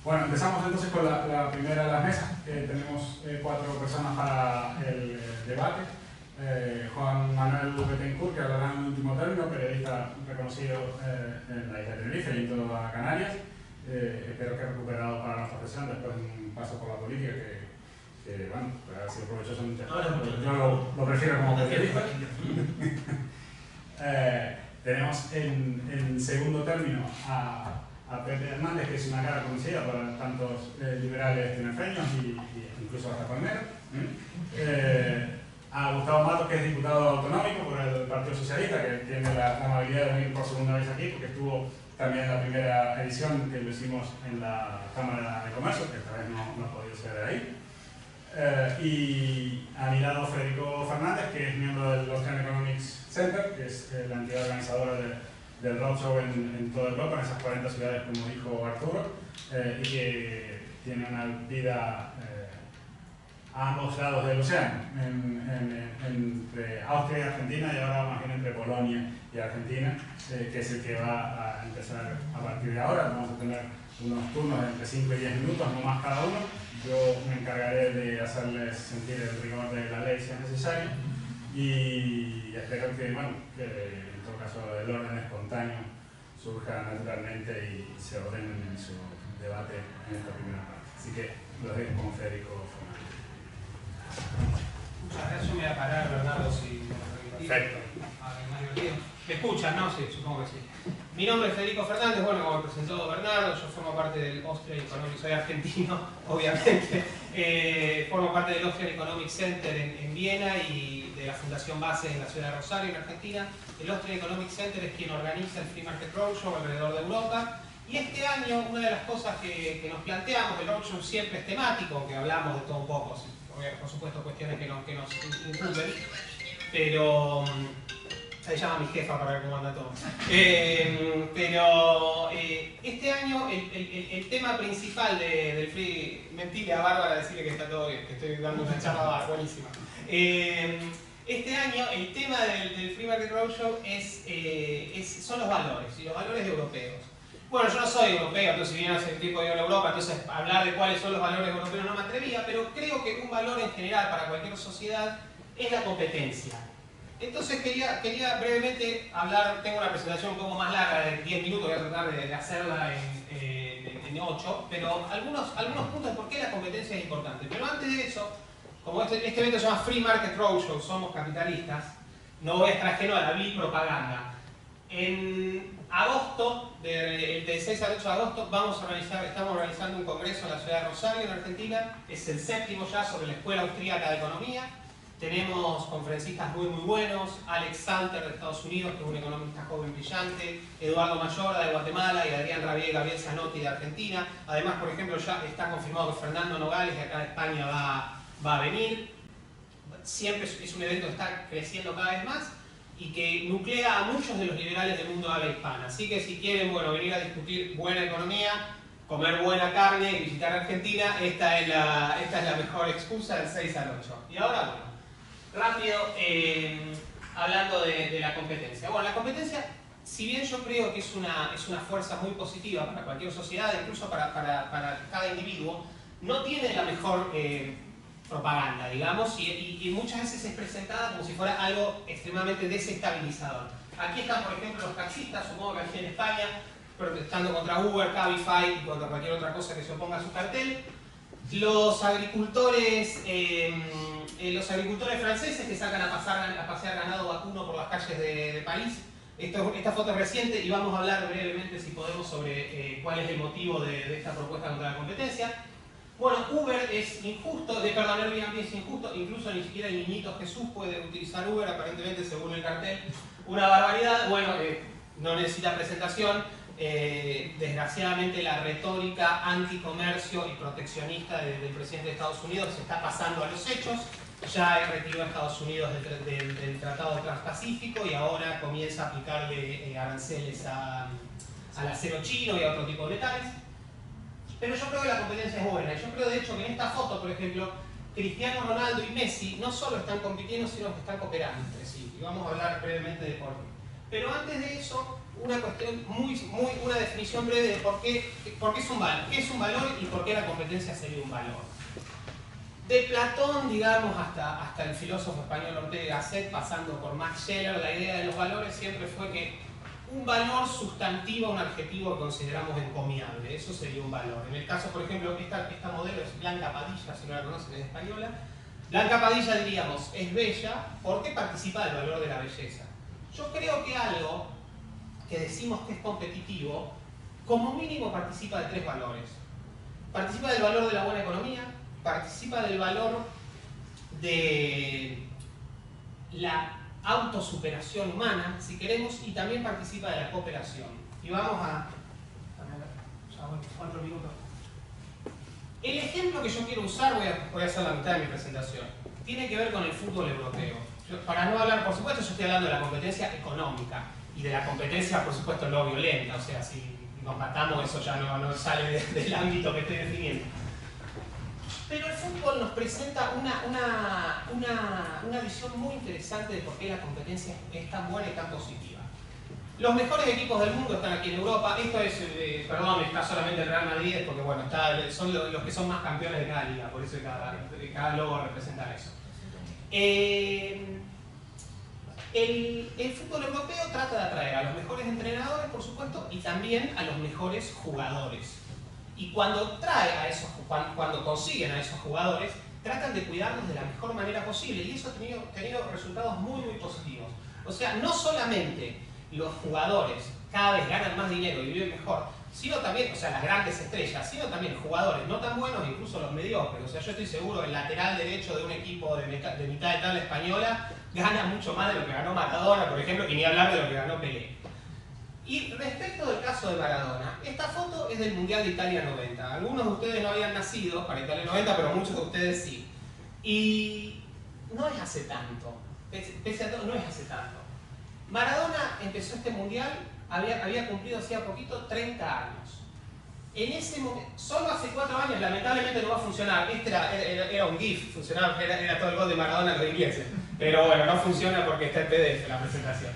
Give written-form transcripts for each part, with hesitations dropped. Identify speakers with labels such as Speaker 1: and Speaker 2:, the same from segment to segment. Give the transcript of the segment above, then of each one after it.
Speaker 1: Bueno, empezamos entonces con la primera de las mesas. Tenemos 4 personas para el debate. Juan Manuel Betancourt, que hablará en el último término, periodista reconocido en la isla de Tenerife y en toda Canarias. Espero que recuperado para la profesión después de un paso por la política que bueno, ha sido provechoso en muchas cosas, pero yo lo prefiero como periodista. Tenemos en segundo término a Pepe Hernández, que es una cara conocida para tantos liberales tinerfeños y incluso hasta palmeros. A Gustavo Matos, que es diputado autonómico por el Partido Socialista, que tiene la amabilidad de venir por segunda vez aquí, porque estuvo también en la primera edición que lo hicimos en la Cámara de Comercio, que esta vez no ha podido ser de ahí. Y a mi lado Federico Fernández, que es miembro del Austrian Economics Center, que es la entidad organizadora del roadshow en toda Europa, en esas 40 ciudades, como dijo Arturo, y que tiene una vida a ambos lados del océano, entre Austria y Argentina, y ahora más bien entre Polonia y Argentina, que es el que va a empezar a partir de ahora. Vamos a tener unos turnos de entre 5 y 10 minutos, no más cada uno. Yo me encargaré de hacerles sentir el rigor de la ley si es necesario, y espero que, bueno, que en todo caso el orden espontáneo surja naturalmente y se ordenen en su debate en esta primera parte. Así que los dejo con Federico Fernández.
Speaker 2: Muchas gracias. Yo me voy a parar, Bernardo, si me lo permitís.
Speaker 1: Perfecto.
Speaker 2: Más divertido. ¿Me escuchan, no? Sí, supongo que sí. Mi nombre es Federico Fernández, bueno, como presentó Bernardo, yo formo parte del Austrian Economics, soy argentino, obviamente. Formo parte del Austrian Economic Center en Viena y de la Fundación Base en la ciudad de Rosario, en Argentina. El Austrian Economic Center es quien organiza el Free Market Roadshow alrededor de Europa. Y este año, una de las cosas que nos planteamos, el roadshow siempre es temático, aunque hablamos de todo un poco, por supuesto cuestiones que nos incumben, pero se llama mi jefa para ver cómo anda todo. Pero este año el tema principal del Free... Mentira, Bárbara, decirle que está todo bien, que estoy dando una charla buenísima. Este año el tema del Free Market Roadshow son los valores, y los valores europeos. Bueno, yo no soy europeo, entonces si bien hace tiempo vivo en Europa, entonces hablar de cuáles son los valores europeos no me atrevía, pero creo que un valor en general para cualquier sociedad es la competencia. Entonces quería brevemente hablar, tengo una presentación un poco más larga de 10 minutos, voy a tratar de hacerla en 8, pero algunos puntos de por qué la competencia es importante. Pero antes de eso, como este evento se llama Free Market Roadshow, somos capitalistas, no voy a estar ajeno a la vil propaganda. En agosto, del 6 al 8 de agosto, estamos organizando un congreso en la ciudad de Rosario, en Argentina. Es el 7º ya sobre la Escuela Austríaca de Economía. Tenemos conferencistas muy buenos, Alex Salter de Estados Unidos, que es un economista joven brillante, Eduardo Mayora de Guatemala y Adrián Rabier y Gabriel Zanotti de Argentina. Además, por ejemplo, ya está confirmado que Fernando Nogales de acá de España va a venir. Siempre es un evento que está creciendo cada vez más y que nuclea a muchos de los liberales del mundo de habla hispana. Así que si quieren venir a discutir buena economía, comer buena carne y visitar Argentina, esta es la mejor excusa del 6 al 8. Y ahora, bueno, rápido, hablando de la competencia. Bueno, la competencia, si bien yo creo que es una fuerza muy positiva para cualquier sociedad, incluso para cada individuo, no tiene la mejor propaganda, digamos, y muchas veces es presentada como si fuera algo extremadamente desestabilizador. Aquí están, por ejemplo, los taxistas, supongo que aquí en España, protestando contra Uber, Cabify y contra cualquier otra cosa que se oponga a su cartel. Los agricultores franceses que sacan a pasear ganado vacuno por las calles de París. Esta foto es reciente y vamos a hablar brevemente, si podemos, sobre cuál es el motivo de esta propuesta contra la competencia. Bueno, Uber es injusto, Airbnb es injusto, incluso ni siquiera el niñito Jesús puede utilizar Uber, aparentemente, según el cartel. Una barbaridad, bueno, no necesita presentación. Desgraciadamente la retórica anticomercio y proteccionista del presidente de Estados Unidos se está pasando a los hechos. Ya retiró a Estados Unidos del Tratado Transpacífico y ahora comienza a aplicarle aranceles al acero chino y a otro tipo de metales. Pero yo creo que la competencia es buena. Yo creo de hecho que en esta foto, por ejemplo, Cristiano Ronaldo y Messi no solo están compitiendo, sino que están cooperando entre sí. Y vamos a hablar brevemente de por qué. Pero antes de eso, una cuestión una definición breve de por qué es un valor, qué es un valor y por qué la competencia sería un valor. De Platón, digamos, hasta el filósofo español Ortega Gasset, pasando por Max Scheler, la idea de los valores siempre fue que un valor sustantiva un adjetivo que consideramos encomiable, eso sería un valor. En el caso, por ejemplo, esta modelo es Blanca Padilla, si no la conocen, es española. Blanca Padilla, diríamos, es bella porque participa del valor de la belleza. Yo creo que algo que decimos que es competitivo, como mínimo participa de tres valores. Participa del valor de la buena economía, participa del valor de la autosuperación humana, si queremos, y también participa de la cooperación. Y vamos a ya voy 4 minutos. El ejemplo que yo quiero usar, voy a hacer la mitad de mi presentación, tiene que ver con el fútbol europeo. Para no hablar, por supuesto, yo estoy hablando de la competencia económica y de la competencia, por supuesto, no violenta, o sea, si nos matamos, eso ya no sale del ámbito que estoy definiendo. Pero el fútbol nos presenta una visión muy interesante de por qué la competencia es tan buena y tan positiva. Los mejores equipos del mundo están aquí en Europa. Esto es, perdón, está solamente el Real Madrid, porque bueno, son los que son más campeones de cada liga, por eso cada logo representa eso. El fútbol europeo trata de atraer a los mejores entrenadores, por supuesto, y también a los mejores jugadores. Y cuando consiguen a esos jugadores, tratan de cuidarlos de la mejor manera posible. Y eso ha tenido resultados muy, muy positivos. O sea, no solamente los jugadores cada vez ganan más dinero y viven mejor, sino también, o sea, las grandes estrellas, sino también jugadores no tan buenos, incluso los mediocres. O sea, yo estoy seguro que el lateral derecho de un equipo de mitad de tabla española gana mucho más de lo que ganó Maradona, por ejemplo, y ni hablar de lo que ganó Pelé. Y respecto del caso de Maradona, esta foto es del Mundial de Italia 90. Algunos de ustedes no habían nacido para Italia 90, pero muchos de ustedes sí. Y no es hace tanto, pese a todo, no es hace tanto. Maradona empezó este Mundial, había cumplido hacía poquito 30 años. En ese momento, solo hace 4 años, lamentablemente no va a funcionar. Este era un GIF, funcionaba, era todo el gol de Maradona en los ingleses. Pero bueno, no funciona porque está en PDF la presentación.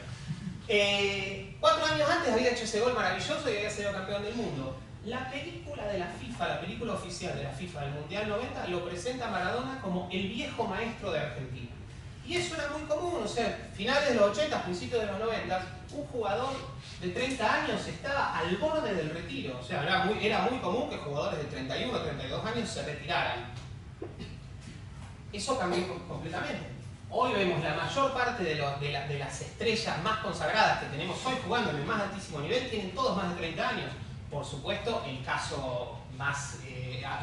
Speaker 2: 4 años antes había hecho ese gol maravilloso y había sido campeón del mundo. La película de la FIFA, la película oficial de la FIFA del Mundial 90, lo presenta a Maradona como el viejo maestro de Argentina. Y eso era muy común, o sea, finales de los 80, principios de los 90, un jugador de 30 años estaba al borde del retiro. O sea, era muy común que jugadores de 31 o 32 años se retiraran. Eso cambió completamente. Hoy vemos la mayor parte de las estrellas más consagradas que tenemos hoy jugando en el más altísimo nivel, tienen todos más de 30 años. Por supuesto, el caso más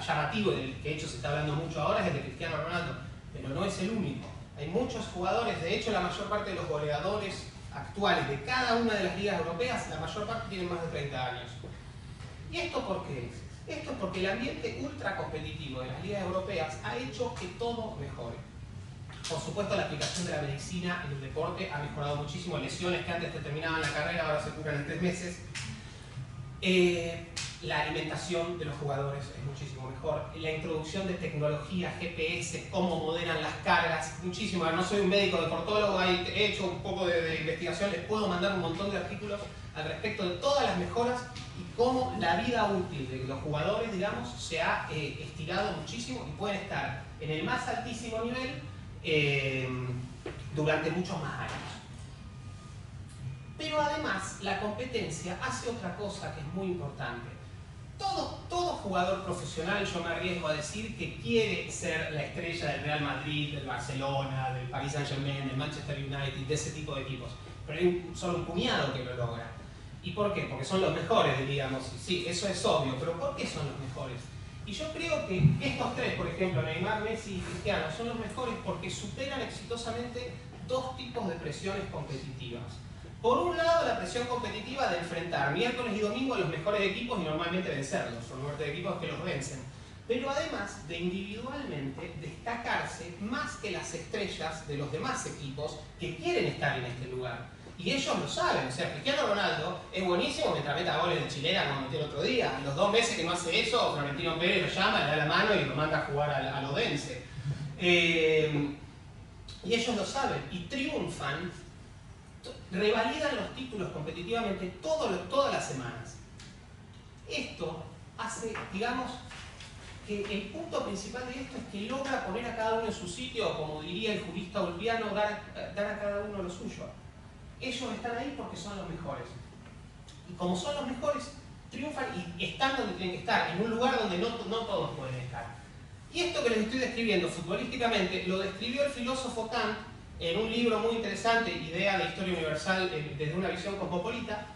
Speaker 2: llamativo, del que de hecho se está hablando mucho ahora, es el de Cristiano Ronaldo, pero no es el único. Hay muchos jugadores, de hecho la mayor parte de los goleadores actuales de cada una de las ligas europeas, la mayor parte tienen más de 30 años. ¿Y esto por qué es? Esto es porque el ambiente ultra competitivo de las ligas europeas ha hecho que todo mejore. Por supuesto, la aplicación de la medicina en el deporte ha mejorado muchísimo. Lesiones que antes te terminaban la carrera ahora se curan en 3 meses. La alimentación de los jugadores es muchísimo mejor. La introducción de tecnología, GPS, cómo moderan las cargas, muchísimo. No soy un médico deportólogo, he hecho un poco de investigación, les puedo mandar un montón de artículos al respecto de todas las mejoras y cómo la vida útil de los jugadores, digamos, se ha estirado muchísimo y pueden estar en el más altísimo nivel durante muchos más años. Pero además, la competencia hace otra cosa que es muy importante. Todo jugador profesional, yo me arriesgo a decir, que quiere ser la estrella del Real Madrid, del Barcelona, del Paris Saint-Germain, del Manchester United, de ese tipo de equipos. Pero hay solo un puñado que lo logra. ¿Y por qué? Porque son los mejores, diríamos. Sí, eso es obvio, pero ¿por qué son los mejores? Y yo creo que estos tres, por ejemplo, Neymar, Messi y Cristiano, son los mejores porque superan exitosamente 2 tipos de presiones competitivas. Por un lado, la presión competitiva de enfrentar miércoles y domingo a los mejores equipos y normalmente vencerlos. Son muerte de equipos que los vencen. Pero además de individualmente destacarse más que las estrellas de los demás equipos que quieren estar en este lugar. Y ellos lo saben. O sea, Cristiano Ronaldo es buenísimo mientras meta goles de chilena como metió el otro día. A los 2 meses que no hace eso, Florentino Pérez lo llama, le da la mano y lo manda a jugar al Odense. Y ellos lo saben y triunfan revalidan los títulos competitivamente todas las semanas. Esto hace, digamos, que el punto principal de esto es que logra poner a cada uno en su sitio, como diría el jurista olviano, dar a cada uno lo suyo. Ellos están ahí porque son los mejores. Y como son los mejores, triunfan y están donde tienen que estar, en un lugar donde no todos pueden estar. Y esto que les estoy describiendo futbolísticamente, lo describió el filósofo Kant en un libro muy interesante, Idea de Historia Universal desde una visión cosmopolita,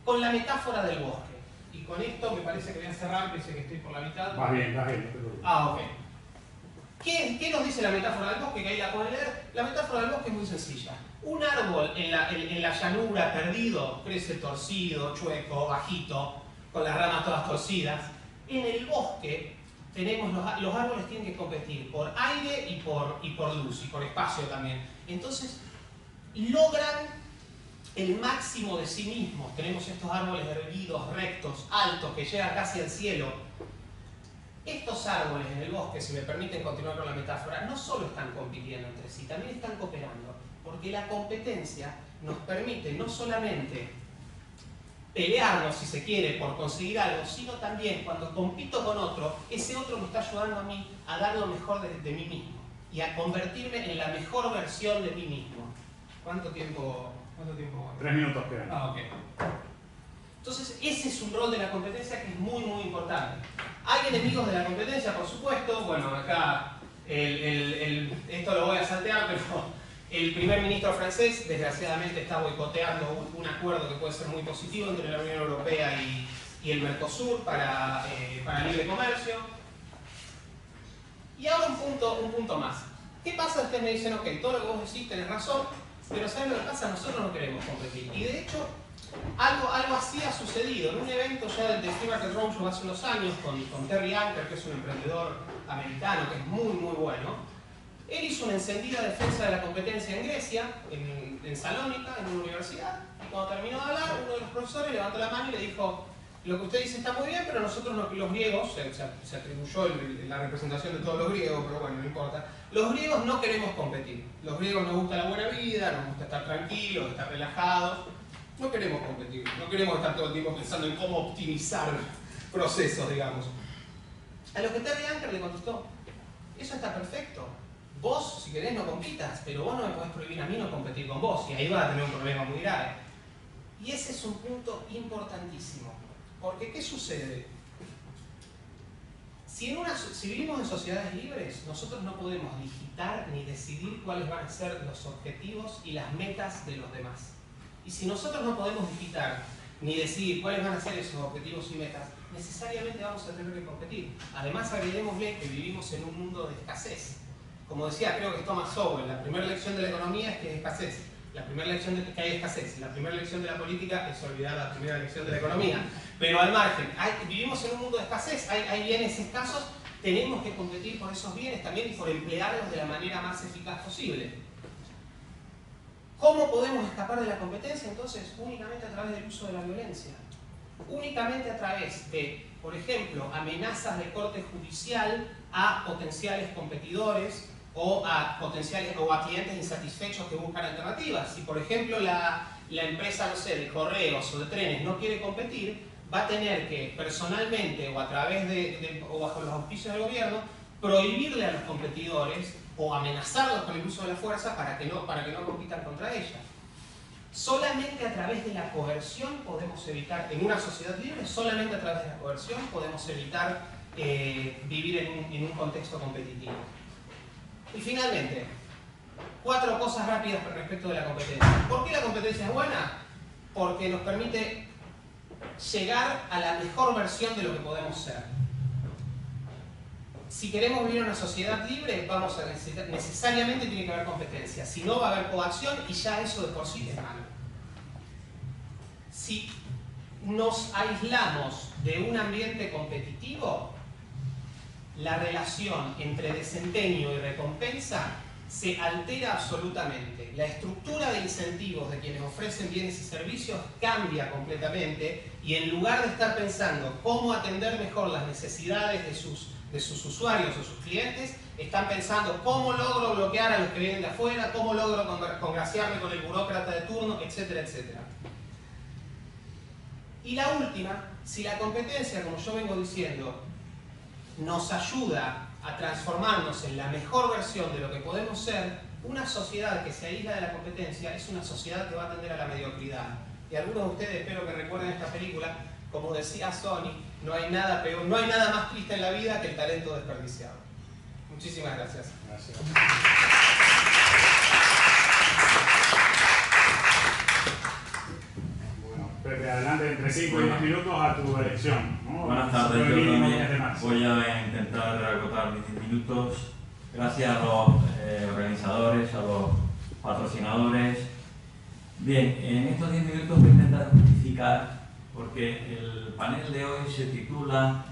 Speaker 2: con la metáfora del bosque. Y con esto me parece que voy a cerrar, pensé que estoy por la mitad.
Speaker 1: Vas bien, no te preocupes.
Speaker 2: Ok. ¿Qué nos dice la metáfora del bosque? Que ahí la pueden leer. La metáfora del bosque es muy sencilla. Un árbol en la llanura perdido crece torcido, chueco, bajito, con las ramas todas torcidas. En el bosque tenemos los árboles tienen que competir por aire y por luz y por espacio también. Entonces logran el máximo de sí mismos. Tenemos estos árboles erguidos, rectos, altos, que llegan casi al cielo. Estos árboles en el bosque, si me permiten continuar con la metáfora, no solo están compitiendo entre sí, también están cooperando, porque la competencia nos permite no solamente pelearnos, si se quiere, por conseguir algo, sino también cuando compito con otro, ese otro me está ayudando a mí a dar lo mejor de mí mismo y a convertirme en la mejor versión de mí mismo. ¿Cuánto tiempo?
Speaker 1: 3 minutos quedan.
Speaker 2: Ok. Entonces, ese es un rol de la competencia que es muy, muy importante. Hay enemigos de la competencia, por supuesto. Bueno, acá esto lo voy a saltear, pero el primer ministro francés, desgraciadamente, está boicoteando un acuerdo que puede ser muy positivo entre la Unión Europea y el Mercosur para libre comercio. Y ahora un punto más. ¿Qué pasa? Ustedes me dicen, ok, todo lo que vos decís tenés razón, pero ¿saben lo que pasa? Nosotros no queremos competir. Y de hecho, algo así ha sucedido. En un evento ya del Free Market Roadshow hace unos años con Terry Anker, que es un emprendedor americano que es muy, muy bueno, él hizo una encendida defensa de la competencia en Grecia, en Salónica, en una universidad, y cuando terminó de hablar, uno de los profesores levantó la mano y le dijo: lo que usted dice está muy bien, pero nosotros los griegos, se atribuyó la representación de todos los griegos, pero bueno, no importa, los griegos no queremos competir. Los griegos nos gusta la buena vida, nos gusta estar tranquilos, estar relajados, no queremos competir, no queremos estar todo el tiempo pensando en cómo optimizar procesos, digamos. A lo que Terry Anker le contestó: eso está perfecto. Vos, si querés, no compitas, pero vos no me podés prohibir a mí no competir con vos, y ahí vas a tener un problema muy grave. Y ese es un punto importantísimo, porque ¿qué sucede? Si vivimos en sociedades libres, nosotros no podemos digitar ni decidir cuáles van a ser los objetivos y las metas de los demás. Y si nosotros no podemos digitar ni decidir cuáles van a ser esos objetivos y metas, necesariamente vamos a tener que competir. Además, agreguémosle que vivimos en un mundo de escasez. Como decía, creo que es Thomas Sowell, la primera lección de la economía es que hay escasez. La primera lección de que hay escasez. La primera lección de la política es olvidar la primera lección de la economía. Pero al margen, vivimos en un mundo de escasez, hay bienes escasos, tenemos que competir por esos bienes también y por emplearlos de la manera más eficaz posible. ¿Cómo podemos escapar de la competencia? Entonces, únicamente a través del uso de la violencia. Únicamente a través de, por ejemplo, amenazas de corte judicial a potenciales competidores o a clientes insatisfechos que buscan alternativas. Si, por ejemplo, la empresa, no sé, de correos o de trenes no quiere competir, va a tener que personalmente o a través o bajo los auspicios del gobierno prohibirle a los competidores o amenazarlos con el uso de la fuerza para que no compitan contra ella. Solamente a través de la coerción podemos evitar, en una sociedad libre, solamente a través de la coerción podemos evitar vivir en un contexto competitivo. Y finalmente, 4 cosas rápidas respecto de la competencia. ¿Por qué la competencia es buena? Porque nos permite llegar a la mejor versión de lo que podemos ser. Si queremos vivir en una sociedad libre, vamos a necesitar, necesariamente tiene que haber competencia. Si no, va a haber coacción y ya eso de por sí es malo. Si nos aislamos de un ambiente competitivo, la relación entre desempeño y recompensa se altera absolutamente. La estructura de incentivos de quienes ofrecen bienes y servicios cambia completamente y en lugar de estar pensando cómo atender mejor las necesidades de sus usuarios o sus clientes, están pensando cómo logro bloquear a los que vienen de afuera, cómo logro congraciarme con el burócrata de turno, etcétera, etcétera. Y la última, si la competencia, como yo vengo diciendo, nos ayuda a transformarnos en la mejor versión de lo que podemos ser, una sociedad que se aísla de la competencia es una sociedad que va a tender a la mediocridad. Y algunos de ustedes espero que recuerden esta película, como decía Sony, no hay nada peor, no hay nada más triste en la vida que el talento desperdiciado. Muchísimas gracias.
Speaker 1: Gracias. Bueno, Pepe, adelante entre 5 y 10 minutos a tu elección, ¿no?
Speaker 3: Buenas tardes, yo también voy a intentar agotar mis 10 minutos. Gracias a los organizadores, a los patrocinadores. Bien, en estos 10 minutos voy a intentar justificar, porque el panel de hoy se titula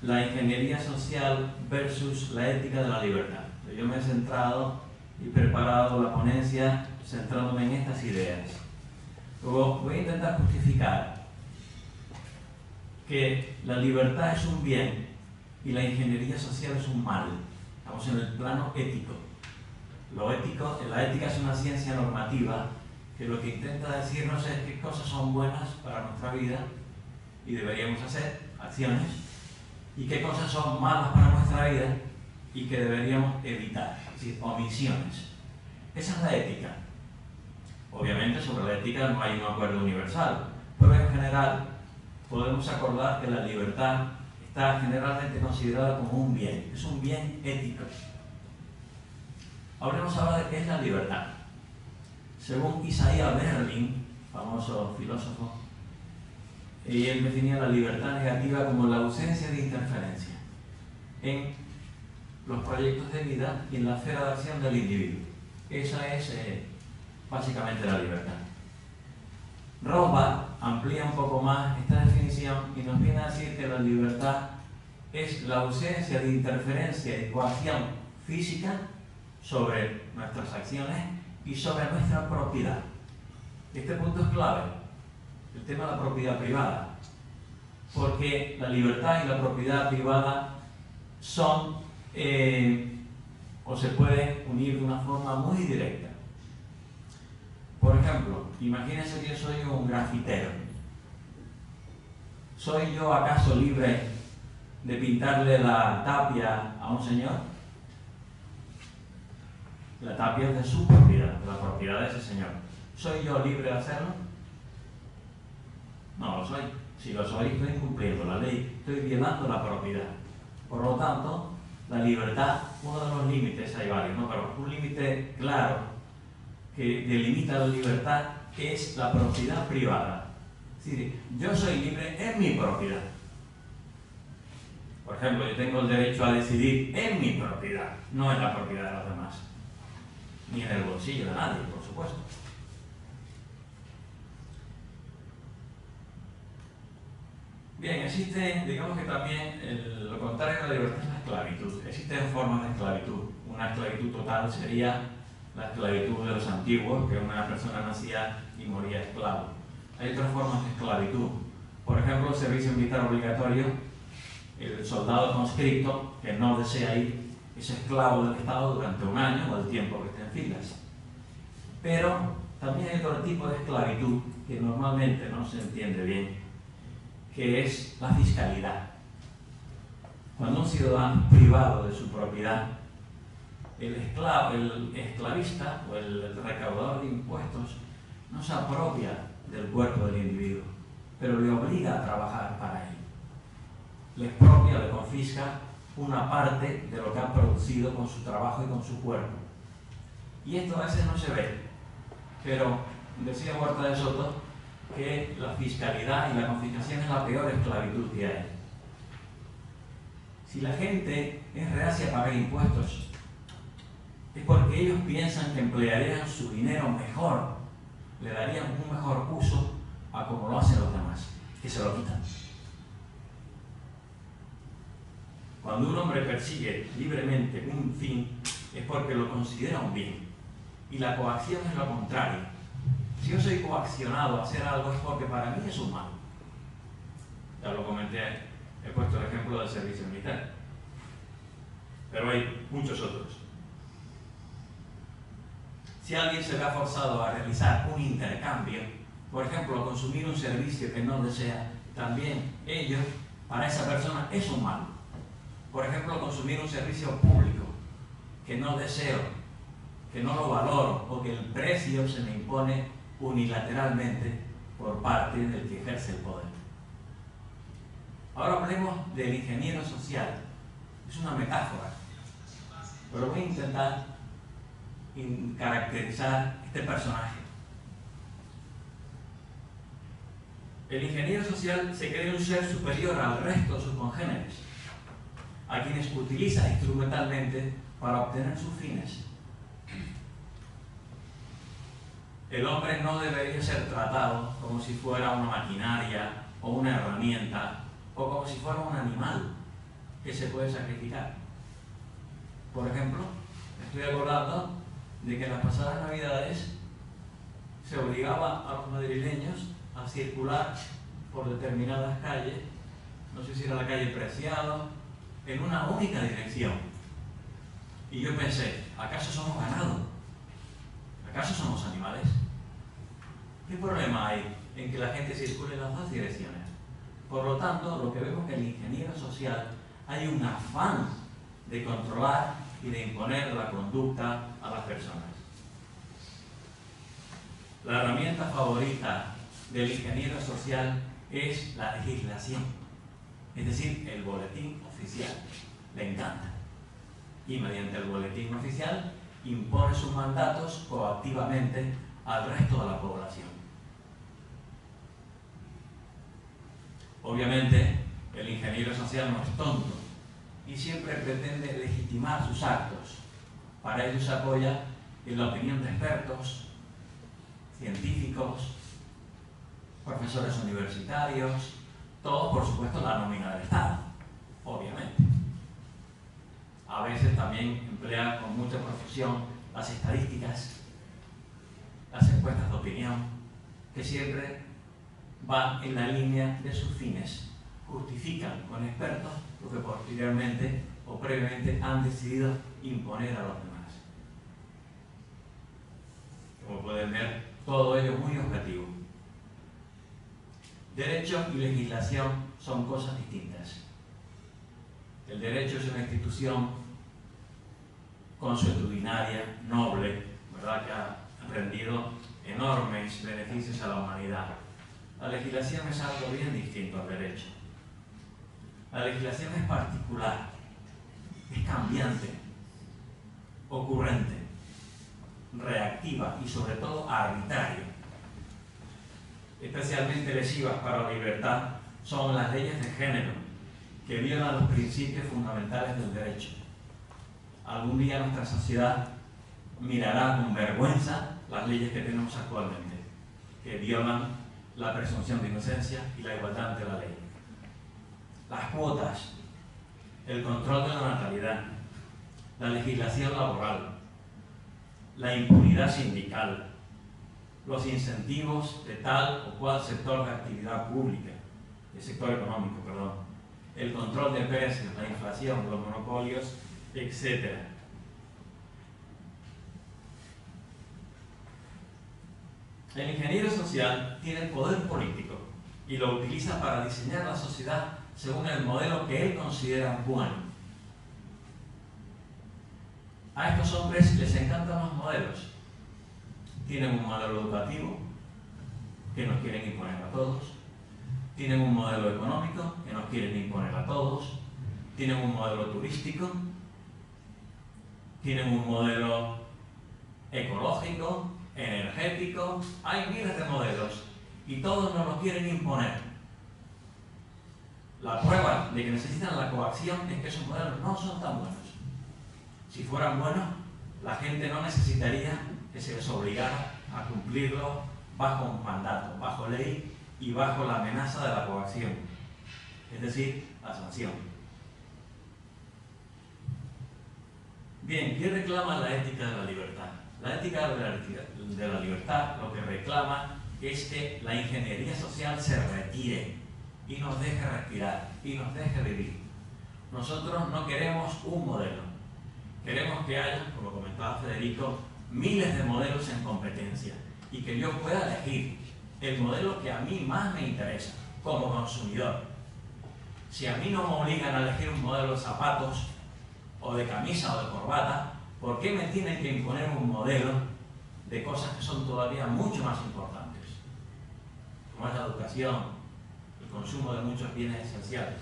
Speaker 3: La ingeniería social versus la ética de la libertad. Yo me he centrado y preparado la ponencia centrándome en estas ideas. Luego voy a intentar justificar que la libertad es un bien y la ingeniería social es un mal. Estamos en el plano ético. Lo ético, la ética es una ciencia normativa que lo que intenta decirnos es qué cosas son buenas para nuestra vida y deberíamos hacer acciones, y qué cosas son malas para nuestra vida y que deberíamos evitar, es decir, omisiones. Esa es la ética. Obviamente sobre la ética no hay un acuerdo universal, pero en general podemos acordar que la libertad está generalmente considerada como un bien, es un bien ético. Hablemos ahora de qué es la libertad. Según Isaiah Berlin, famoso filósofo, y él definía la libertad negativa como la ausencia de interferencia en los proyectos de vida y en la esfera de acción del individuo. Esa es básicamente la libertad. Rothbard amplía un poco más esta definición y nos viene a decir que la libertad es la ausencia de interferencia y coacción física sobre nuestras acciones y sobre nuestra propiedad. Este punto es clave, el tema de la propiedad privada, porque la libertad y la propiedad privada son o se pueden unir de una forma muy directa. Por ejemplo, imagínense que yo soy un grafitero. ¿Soy yo acaso libre de pintarle la tapia a un señor? La tapia es de su propiedad, de la propiedad de ese señor. ¿Soy yo libre de hacerlo? No lo soy. Si lo soy, estoy incumpliendo la ley, estoy violando la propiedad. Por lo tanto, la libertad, uno de los límites, hay varios, ¿no? Pero un límite claro que delimita la libertad es la propiedad privada. Es decir, yo soy libre en mi propiedad. Por ejemplo, yo tengo el derecho a decidir en mi propiedad, no en la propiedad de los demás. Ni en el bolsillo de nadie, por supuesto. Bien, existe, digamos que también lo contrario de la libertad es la esclavitud. Existen formas de esclavitud. Una esclavitud total sería la esclavitud de los antiguos, que una persona nacía y moría esclavo. Hay otras formas de esclavitud. Por ejemplo, el servicio militar obligatorio, el soldado conscripto que no desea ir es esclavo del Estado durante un año o el tiempo que esté en filas. Pero también hay otro tipo de esclavitud que normalmente no se entiende bien, que es la fiscalidad. Cuando un ciudadano es privado de su propiedad, el esclavista o el recaudador de impuestos no se apropia del cuerpo del individuo, pero le obliga a trabajar para él. Le expropia, le confisca una parte de lo que ha producido con su trabajo y con su cuerpo. Y esto a veces no se ve, pero decía Huerta de Soto que la fiscalidad y la confiscación es la peor esclavitud que hay. Si la gente es reacia a pagar impuestos, es porque ellos piensan que emplearían su dinero mejor, le darían un mejor uso a como lo hacen los demás, que se lo quitan. Cuando un hombre persigue libremente un fin, es porque lo considera un bien. Y la coacción es lo contrario. Si yo soy coaccionado a hacer algo es porque para mí es un mal. Ya lo comenté, he puesto el ejemplo del servicio militar. Pero hay muchos otros. Si alguien se ve forzado a realizar un intercambio, por ejemplo, a consumir un servicio que no desea, también ello, para esa persona, es un mal. Por ejemplo, consumir un servicio público que no deseo, que no lo valoro, o que el precio se me impone unilateralmente por parte del que ejerce el poder. Ahora hablemos del ingeniero social. Es una metáfora, pero voy a intentar caracterizar este personaje. El ingeniero social se cree un ser superior al resto de sus congéneres, a quienes utiliza instrumentalmente para obtener sus fines. El hombre no debería ser tratado como si fuera una maquinaria o una herramienta o como si fuera un animal que se puede sacrificar. Por ejemplo, estoy acordando de que en las pasadas Navidades se obligaba a los madrileños a circular por determinadas calles, no sé si era la calle Preciado, en una única dirección. Y yo pensé, ¿acaso somos ganado? ¿Acaso somos animales? ¿Qué problema hay en que la gente circule en las dos direcciones? Por lo tanto, lo que vemos que el ingeniero social hay un afán de controlar y de imponer la conducta a las personas. La herramienta favorita del ingeniero social es la legislación, es decir, el boletín oficial. Le encanta. Y mediante el boletín oficial impone sus mandatos coactivamente al resto de la población. Obviamente, el ingeniero social no es tonto y siempre pretende legitimar sus actos. Para ello se apoya en la opinión de expertos, científicos, profesores universitarios, todos, por supuesto, la nómina del Estado, obviamente. A veces también emplea con mucha profusión las estadísticas, las encuestas de opinión, que siempre van en la línea de sus fines, justifican con expertos lo que posteriormente o previamente han decidido imponer a los demás. Como pueden ver, todo ello muy objetivo. Derecho y legislación son cosas distintas. El derecho es una institución consuetudinaria, noble, ¿verdad?, que ha rendido enormes beneficios a la humanidad. La legislación es algo bien distinto al derecho. La legislación es particular, es cambiante, ocurrente, reactiva y sobre todo arbitraria. Especialmente lesivas para la libertad son las leyes de género, que violan los principios fundamentales del derecho. Algún día nuestra sociedad mirará con vergüenza las leyes que tenemos actualmente, que violan la presunción de inocencia y la igualdad ante la ley. Las cuotas, el control de la natalidad, la legislación laboral, la impunidad sindical, los incentivos de tal o cual sector de actividad pública, el sector económico, perdón, el control de precios, la inflación, los monopolios, etc. El ingeniero social tiene el poder político y lo utiliza para diseñar la sociedad según el modelo que él considera bueno. A estos hombres les encantan los modelos. Tienen un modelo educativo que nos quieren imponer a todos. Tienen un modelo económico que nos quieren imponer a todos. Tienen un modelo turístico. Tienen un modelo ecológico, energético. Hay miles de modelos y todos nos los quieren imponer. La prueba de que necesitan la coacción es que esos modelos no son tan buenos. Si fueran buenos, la gente no necesitaría que se les obligara a cumplirlo bajo un mandato, bajo ley y bajo la amenaza de la coacción, es decir, la sanción. Bien, ¿qué reclama la ética de la libertad? La ética de la libertad lo que reclama es que la ingeniería social se retire y nos deje respirar y nos deje vivir. Nosotros no queremos un modelo, queremos que haya, como comentaba Federico, miles de modelos en competencia y que yo pueda elegir el modelo que a mí más me interesa como consumidor. Si a mí no me obligan a elegir un modelo de zapatos o de camisa o de corbata, ¿por qué me tienen que imponer un modelo de cosas que son todavía mucho más importantes? Como es la educación, el consumo de muchos bienes esenciales.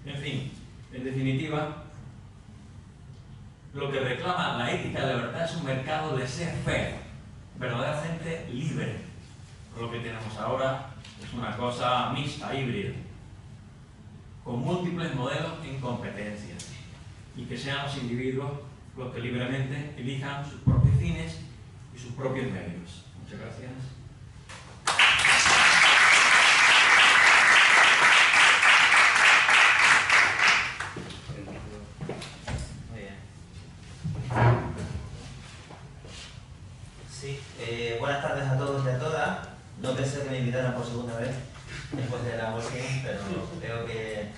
Speaker 3: En fin, en definitiva, lo que reclama la ética de la libertad es un mercado de ser fair, verdaderamente libre. Lo que tenemos ahora es una cosa mixta, híbrida, con múltiples modelos en competencia, y que sean los individuos los que libremente elijan sus propios fines y sus propios medios. Muchas gracias.
Speaker 4: Muy bien. Sí, buenas tardes a todos y a todas. No pensé que me invitaran por segunda vez después de la working, pero creo que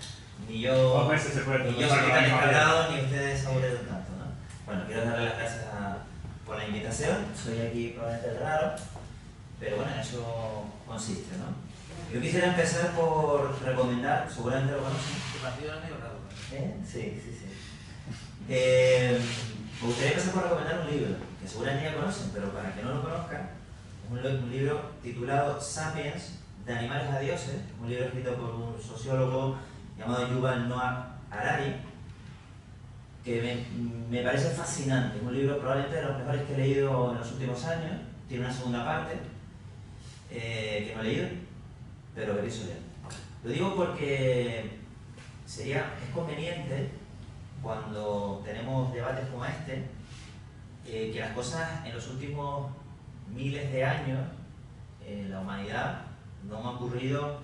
Speaker 4: ni yo soy tan encargado ni ustedes se aburrieron tanto, ¿no? Bueno, quiero darle las gracias por la invitación. Soy aquí probablemente raro, pero bueno, en eso consiste, ¿no? Yo quisiera empezar por recomendar, seguramente lo conocen.
Speaker 5: Tu partido era medio raro.
Speaker 4: Sí. Me gustaría empezar por recomendar un libro que seguramente ya conocen, pero para que no lo conozcan, es un libro titulado Sapiens, de animales a dioses, un libro escrito por un sociólogo llamado Yuval Noah Harari, que me parece fascinante. Es un libro probablemente de los mejores que he leído en los últimos años. Tiene una segunda parte que no he leído, pero que pienso leer. Lo digo porque es conveniente, cuando tenemos debates como este, que las cosas en los últimos miles de años, la humanidad no han ocurrido,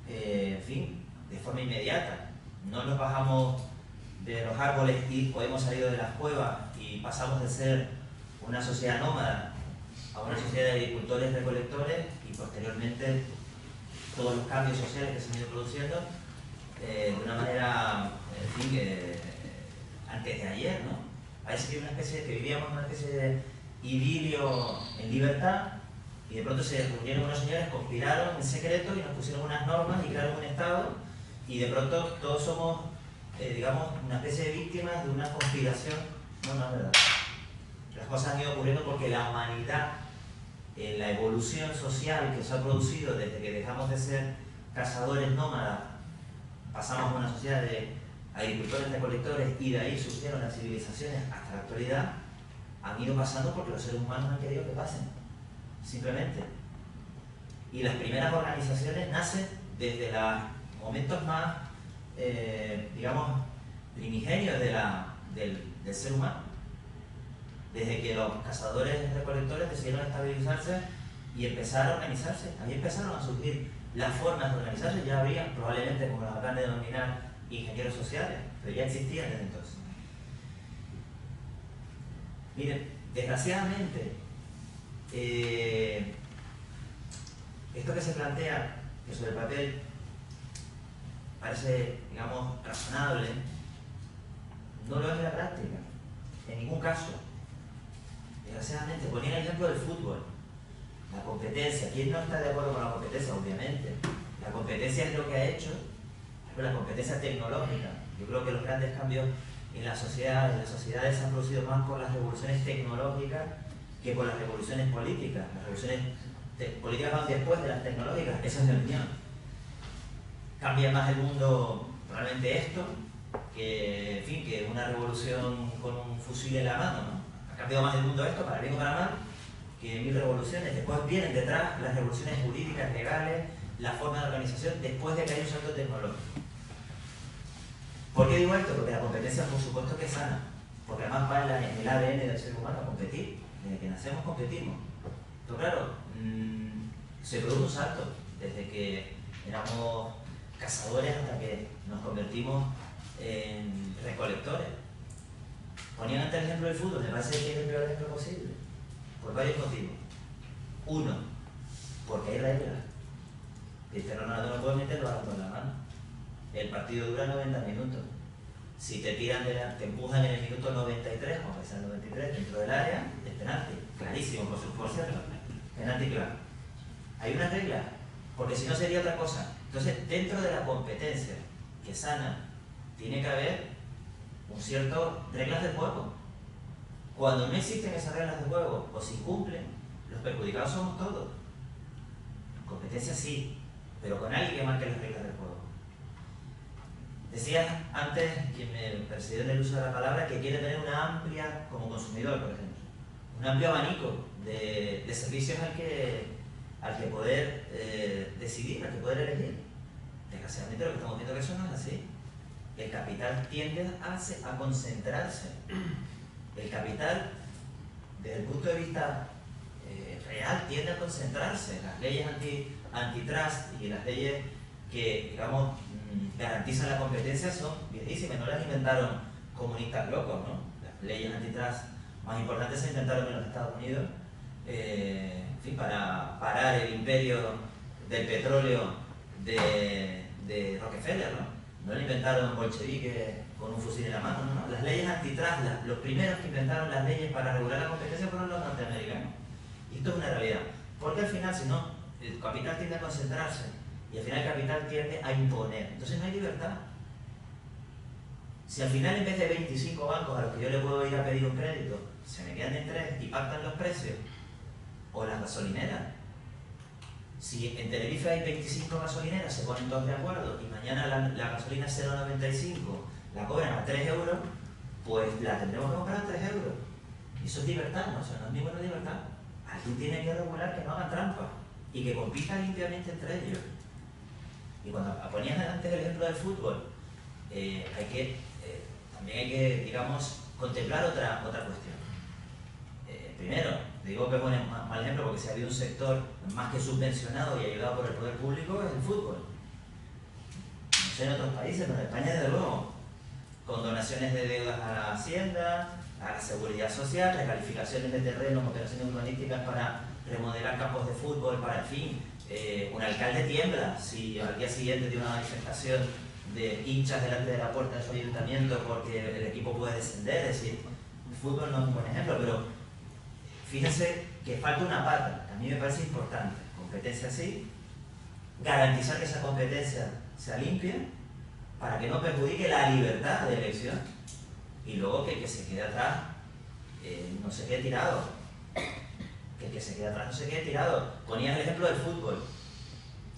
Speaker 4: en fin, de forma inmediata. No nos bajamos de los árboles o hemos salido de las cuevas y pasamos de ser una sociedad nómada a una sociedad de agricultores recolectores, y posteriormente todos los cambios sociales que se han ido produciendo de una manera, en fin, antes de ayer, ¿no? Parece que vivíamos una especie de idilio en libertad, y de pronto se reunieron unos señores, conspiraron en secreto y nos pusieron unas normas y crearon un Estado, y de pronto todos somos, digamos, una especie de víctimas de una conspiración. No es verdad. Las cosas han ido ocurriendo porque la humanidad, en la evolución social que se ha producido desde que dejamos de ser cazadores nómadas, pasamos a una sociedad de agricultores recolectores, y de ahí surgieron las civilizaciones hasta la actualidad, han ido pasando porque los seres humanos han querido que pasen, simplemente. Y las primeras organizaciones nacen desde los momentos más, digamos, primigenios del ser humano. Desde que los cazadores recolectores decidieron estabilizarse y empezar a organizarse, ahí empezaron a surgir las formas de organizarse. Ya habría, probablemente, como los acaban de denominar, ingenieros sociales, pero ya existían desde entonces. Miren, desgraciadamente, esto que se plantea, que sobre el papel parece, digamos, razonable, no lo es en la práctica, en ningún caso. Desgraciadamente, ponía el ejemplo del fútbol, la competencia. ¿Quién no está de acuerdo con la competencia? Obviamente. La competencia es lo que ha hecho, la competencia tecnológica. Yo creo que los grandes cambios en las sociedades se han producido más por las revoluciones tecnológicas que por las revoluciones políticas. Las revoluciones políticas van después de las tecnológicas, esa es mi opinión. Cambia más el mundo probablemente esto que, en fin, que una revolución con un fusil en la mano, ¿no? Ha cambiado más el mundo esto, para bien o para mal, que 1000 revoluciones. Después vienen detrás las revoluciones jurídicas, legales, la forma de organización, después de que hay un salto tecnológico. ¿Por qué digo esto? Porque la competencia, por supuesto, que es sana, porque además va en el ADN del ser humano competir. Desde que nacemos competimos. Pero claro, se produce un salto desde que éramos cazadores hasta que nos convertimos en recolectores. Ponían antes el ejemplo del fútbol, me parece que es el peor ejemplo posible. Por varios motivos. Uno, porque hay reglas. Cristiano Ronaldo no puede meter el balón con la mano. El partido dura 90 minutos. Si te tiran te empujan en el minuto 93, o que sea el 93, dentro del área, es penalti. Clarísimo, por cierto. Penalti claro. Hay una regla, porque si no sería otra cosa. Entonces, dentro de la competencia que sana, tiene que haber un cierto reglas de juego. Cuando no existen esas reglas de juego o se incumplen, los perjudicados somos todos. Competencia sí, pero con alguien que marque las reglas del juego. Decía antes, quien me persiguió en el uso de la palabra, que quiere tener una amplia, como consumidor por ejemplo, un amplio abanico de servicios al que poder decidir, al que poder elegir. Desgraciadamente lo que estamos viendo es que eso no es así. El capital tiende a concentrarse. El capital, desde el punto de vista real, tiende a concentrarse. Las leyes antitrust y las leyes que, digamos, garantizan la competencia son viejísimas, no las inventaron comunistas locos, ¿no? Las leyes antitrust más importantes se inventaron en los Estados Unidos, en fin, para parar el imperio del petróleo de Rockefeller, ¿no? No lo inventaron bolcheviques con un fusil en la mano, ¿no? Las leyes antitrust, los primeros que inventaron las leyes para regular la competencia fueron los norteamericanos. Y esto es una realidad, porque al final, si no, el capital tiende a concentrarse y al final el capital tiende a imponer. Entonces no hay libertad. Si al final, en vez de 25 bancos a los que yo le puedo ir a pedir un crédito, se me quedan en 3 y pactan los precios, o las gasolineras. Si en Tenerife hay 25 gasolineras, se ponen todos de acuerdo y mañana la gasolina es 0,95, la cobran a 3 euros, pues la tendremos que comprar a 3 euros. Y eso es libertad, ¿no? Eso no es ninguna libertad. Alguien tiene que regular que no hagan trampa y que compitan limpiamente entre ellos. Y cuando ponías antes el ejemplo del fútbol, también hay que, digamos, contemplar otra cuestión. Primero, digo que pone mal ejemplo porque si ha habido un sector más que subvencionado y ayudado por el poder público es el fútbol. No sé en otros países, pero en España desde luego, con donaciones de deudas a la hacienda, a la seguridad social, recalificaciones de terrenos, operaciones urbanísticas para remodelar campos de fútbol, para, en fin, un alcalde tiembla si al día siguiente tiene una manifestación de hinchas delante de la puerta de su ayuntamiento porque el equipo puede descender. Es decir, el fútbol no es un buen ejemplo, pero fíjense que falta una pata, que a mí me parece importante. Competencia sí, garantizar que esa competencia sea limpia para que no perjudique la libertad de elección y luego que el que se quede atrás no se quede tirado. Que el que se quede atrás no se quede tirado. Ponías el ejemplo del fútbol.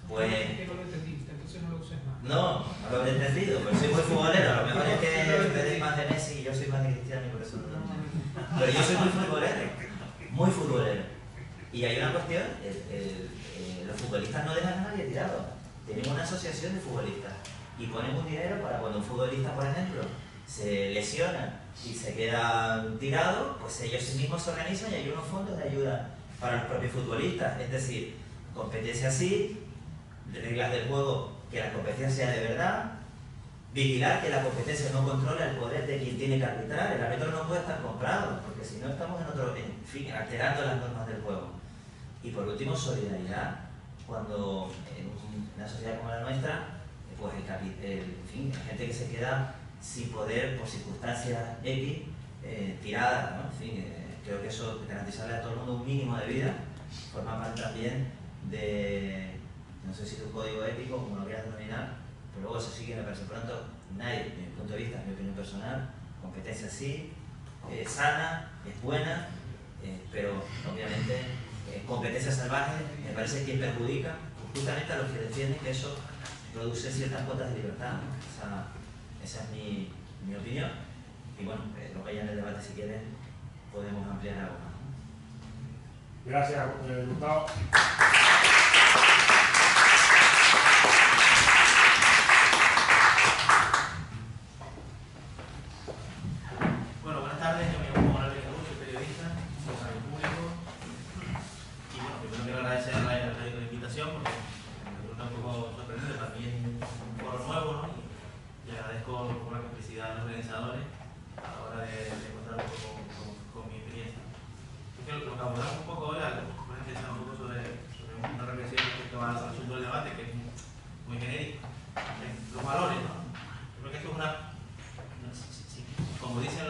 Speaker 4: Pues...
Speaker 2: que no lo entendiste, entonces no lo uses más.
Speaker 4: No lo habré entendido, pero soy muy futbolero. A lo mejor es que ustedes más de Messi y yo soy más de Cristiano y por eso no lo entiendo. Pero yo soy muy futbolero. Muy futbolero. Y hay una cuestión, los futbolistas no dejan a nadie tirado. Tienen una asociación de futbolistas y ponen un dinero para cuando un futbolista, por ejemplo, se lesiona y se queda tirado, pues ellos mismos se organizan y hay unos fondos de ayuda para los propios futbolistas. Es decir, competencia sí, reglas del juego, que la competencia sea de verdad, vigilar que la competencia no controla el poder de quien tiene que arbitrar. El árbitro no puede estar comprado, porque si no estamos en fin, alterando las normas del juego. Y por último, solidaridad. Cuando en una sociedad como la nuestra, pues en fin, hay gente que se queda sin poder por circunstancias X, tirada, ¿no? En fin, creo que eso, garantizarle a todo el mundo un mínimo de vida, forma parte también de, no sé si es un código ético, como lo quieras denominar, pero luego eso sí que me parece pronto, nadie, desde mi punto de vista, mi opinión personal, competencia sí, sana, es buena, pero obviamente competencia salvaje me parece que perjudica justamente a los que defienden que eso produce ciertas cuotas de libertad, ¿no? Esa es mi opinión. Y bueno, lo que haya en el debate, si quieren, podemos ampliar algo más.
Speaker 1: Gracias, Gustavo.
Speaker 5: Bueno, buenas tardes, yo me llamo Juan Alberto, soy periodista, soy público. Y bueno, primero quiero agradecer la invitación porque me resulta un poco sorprendente, para mí es un foro nuevo, ¿no? Y agradezco por la complicidad de los organizadores a la hora de encontrar abordamos un poco hoy, por ejemplo, un poco sobre una reflexión respecto al asunto del debate, que es muy genérico. Los valores, ¿no? Creo que esto es como dicen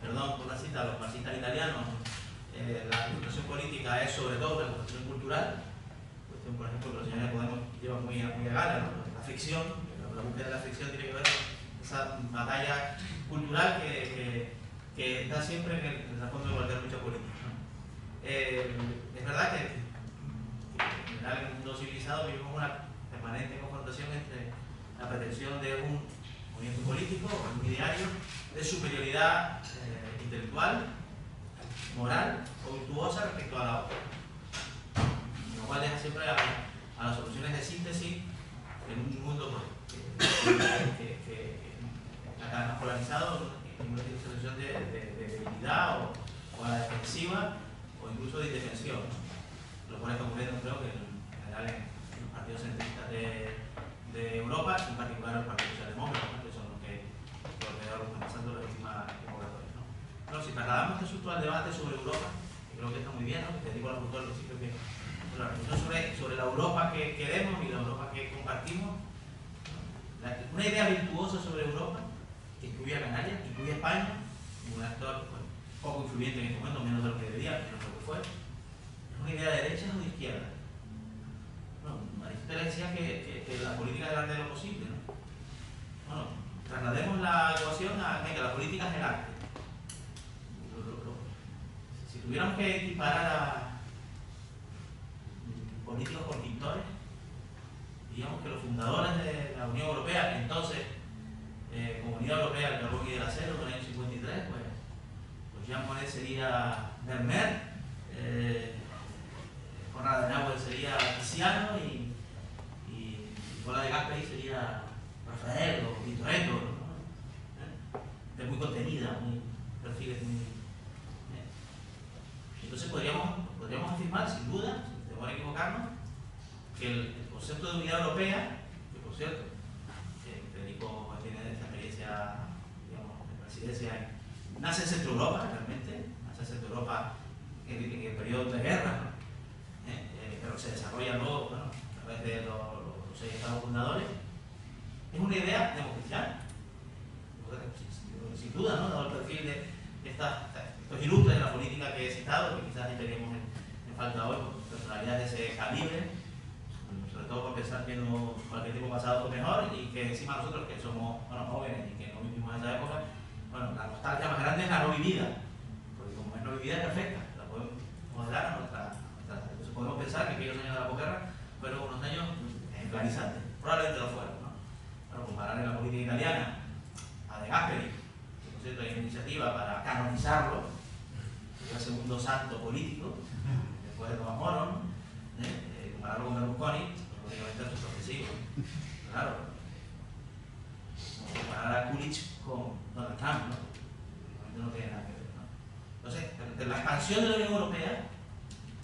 Speaker 5: perdón por la cita, los marxistas italianos, la construcción política es sobre todo la construcción cultural. Cuestión, por ejemplo, que los señores Podemos llevan muy a gala, ¿no? La fricción, la búsqueda de la fricción tiene que ver con esa batalla cultural que está siempre en el trasfondo de cualquier lucha política, ¿no? Es verdad que en general en el mundo civilizado vivimos una permanente confrontación entre la pretensión de un movimiento político o un ideario de superioridad intelectual, moral o virtuosa respecto a la otra, lo cual deja siempre a las soluciones de síntesis en un mundo que cada vez polarizado en una situación de debilidad o a la defensiva o incluso de indefensión, ¿no? Lo cual está ocurriendo, creo que en general en los partidos centristas de Europa, en particular los partidos socialdemócratas, ¿no? Que son los que están pasando las últimas convocatorias, ¿no? Pero si trasladamos este asunto al debate sobre Europa, que creo que está muy bien, ¿no? Que te digo a la al principio que la reflexión sobre la Europa que queremos y la Europa que compartimos, una idea virtuosa sobre Europa que incluye a Canarias, que incluye a España, como un actor pues, poco influyente en este momento, menos de lo que debía, menos de lo que fue. ¿Es una idea de derechas o de izquierda? Bueno, Aristóteles decía que la política es el arte de lo posible, ¿no? Bueno, traslademos la ecuación a que la política es el arte. Si tuviéramos que equiparar a políticos por pintores, digamos que los fundadores de la Unión Europea, entonces Comunidad Europea del Carbón y del Acero, en el año 53, pues Jean Monnet sería Vermeer, Konrad Adenauer sería Tiziano y Nicola de Gasperi sería Rafael o Tintoretto, ¿no? Es muy contenida, muy perfiles muy... Entonces podríamos afirmar, sin duda, sin temor a equivocarnos, que el concepto de unidad europea, que por cierto, Federico tiene esta experiencia, digamos, de presidencia, nace en Centro Europa, realmente, nace en Centro Europa en el periodo de guerra, ¿no? Pero se desarrolla luego, bueno, a través de los 6 estados fundadores. Es una idea democristiana, sin duda, ¿no? Dado el perfil de estos ilustres de la política que he citado, que quizás tenemos en falta hoy, personalidades de ese calibre, sobre todo por pensar que cualquier tiempo pasado fue mejor y que encima nosotros que somos jóvenes y que no vivimos en esa época, bueno, la nostalgia más grande es la no vivida, porque como es no vivida es perfecta, la podemos modelar a nuestra. Entonces podemos pensar que aquellos años de la posguerra fueron unos años ejemplarizantes, probablemente lo fueron, ¿no? Bueno, comparar en la política italiana a De Gasperi, que por cierto hay una iniciativa para canonizarlo, que es el segundo santo político, después de Tomás Moro, ¿no? Compararlo con Berlusconi, lógicamente es progresivo. Claro. Comparar a Coolidge con Donald Trump, ¿no? No tiene nada que ver, ¿no? Entonces, de la expansión de la Unión Europea,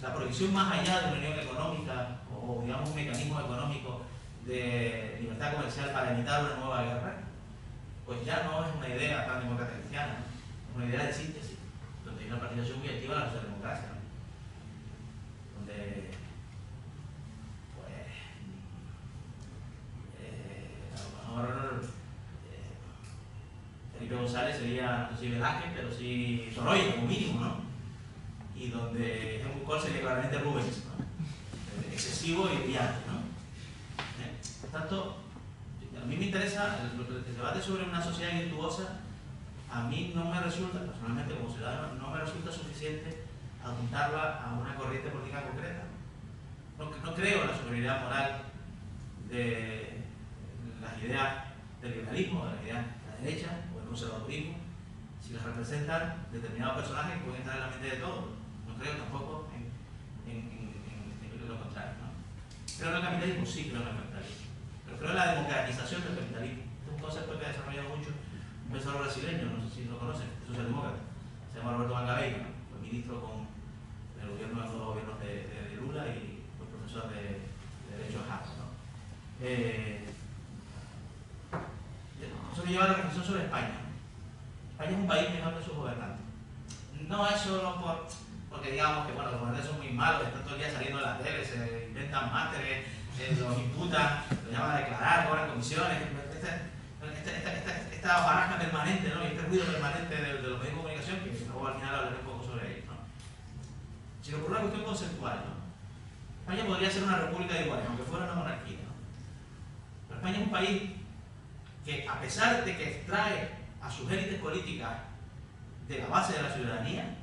Speaker 5: la proyección más allá de una unión económica o digamos un mecanismo económico de libertad comercial para evitar una nueva guerra, pues ya no es una idea tan democrática cristiana, ¿no? Es una idea de síntesis, donde hay una participación muy activa de la socialdemocracia, ¿no? Donde a lo mejor Felipe González sería, no sé si Velázquez, pero sí Sorolla, como mínimo, ¿no? Y donde Helmut Kohl sería claramente Rubens, ¿no? Excesivo y brillante, ¿no? Por tanto, a mí me interesa el debate sobre una sociedad virtuosa. A mí no me resulta, personalmente como ciudadano, no me resulta suficiente apuntarla a una corriente política concreta. No creo en la superioridad moral de las ideas del liberalismo, de las ideas de la derecha o del conservadurismo, si las representan determinados personajes que pueden estar en la mente de todos. No creo tampoco en lo contrario, ¿no? Creo en el capitalismo, sí creo en el capitalismo, pero creo en la democratización del capitalismo. Este es un concepto que ha desarrollado mucho un pensador brasileño, no sé si lo conocen, es socialdemócrata, se llama Roberto Mangabeira, ¿no? Fue ministro con el gobierno de los gobiernos de Lula y fue profesor de Derecho a Harvard, ¿no? Eso me lleva a la reflexión sobre España. España es un país mejor que sus gobernantes. No es solo por porque digamos que bueno, los gobernantes son muy malos, están todo el día saliendo en la tele, se inventan másteres, los imputan, los llaman a declarar, cobran comisiones, esta baraja permanente, ¿no? Y este ruido permanente de los medios de comunicación, que luego al final hablaré un poco sobre ello, ¿no? Sino por una cuestión conceptual, ¿no? España podría ser una república de iguales, aunque fuera una monarquía, ¿no? Pero España es un país que, a pesar de que extrae a sus élites políticas de la base de la ciudadanía,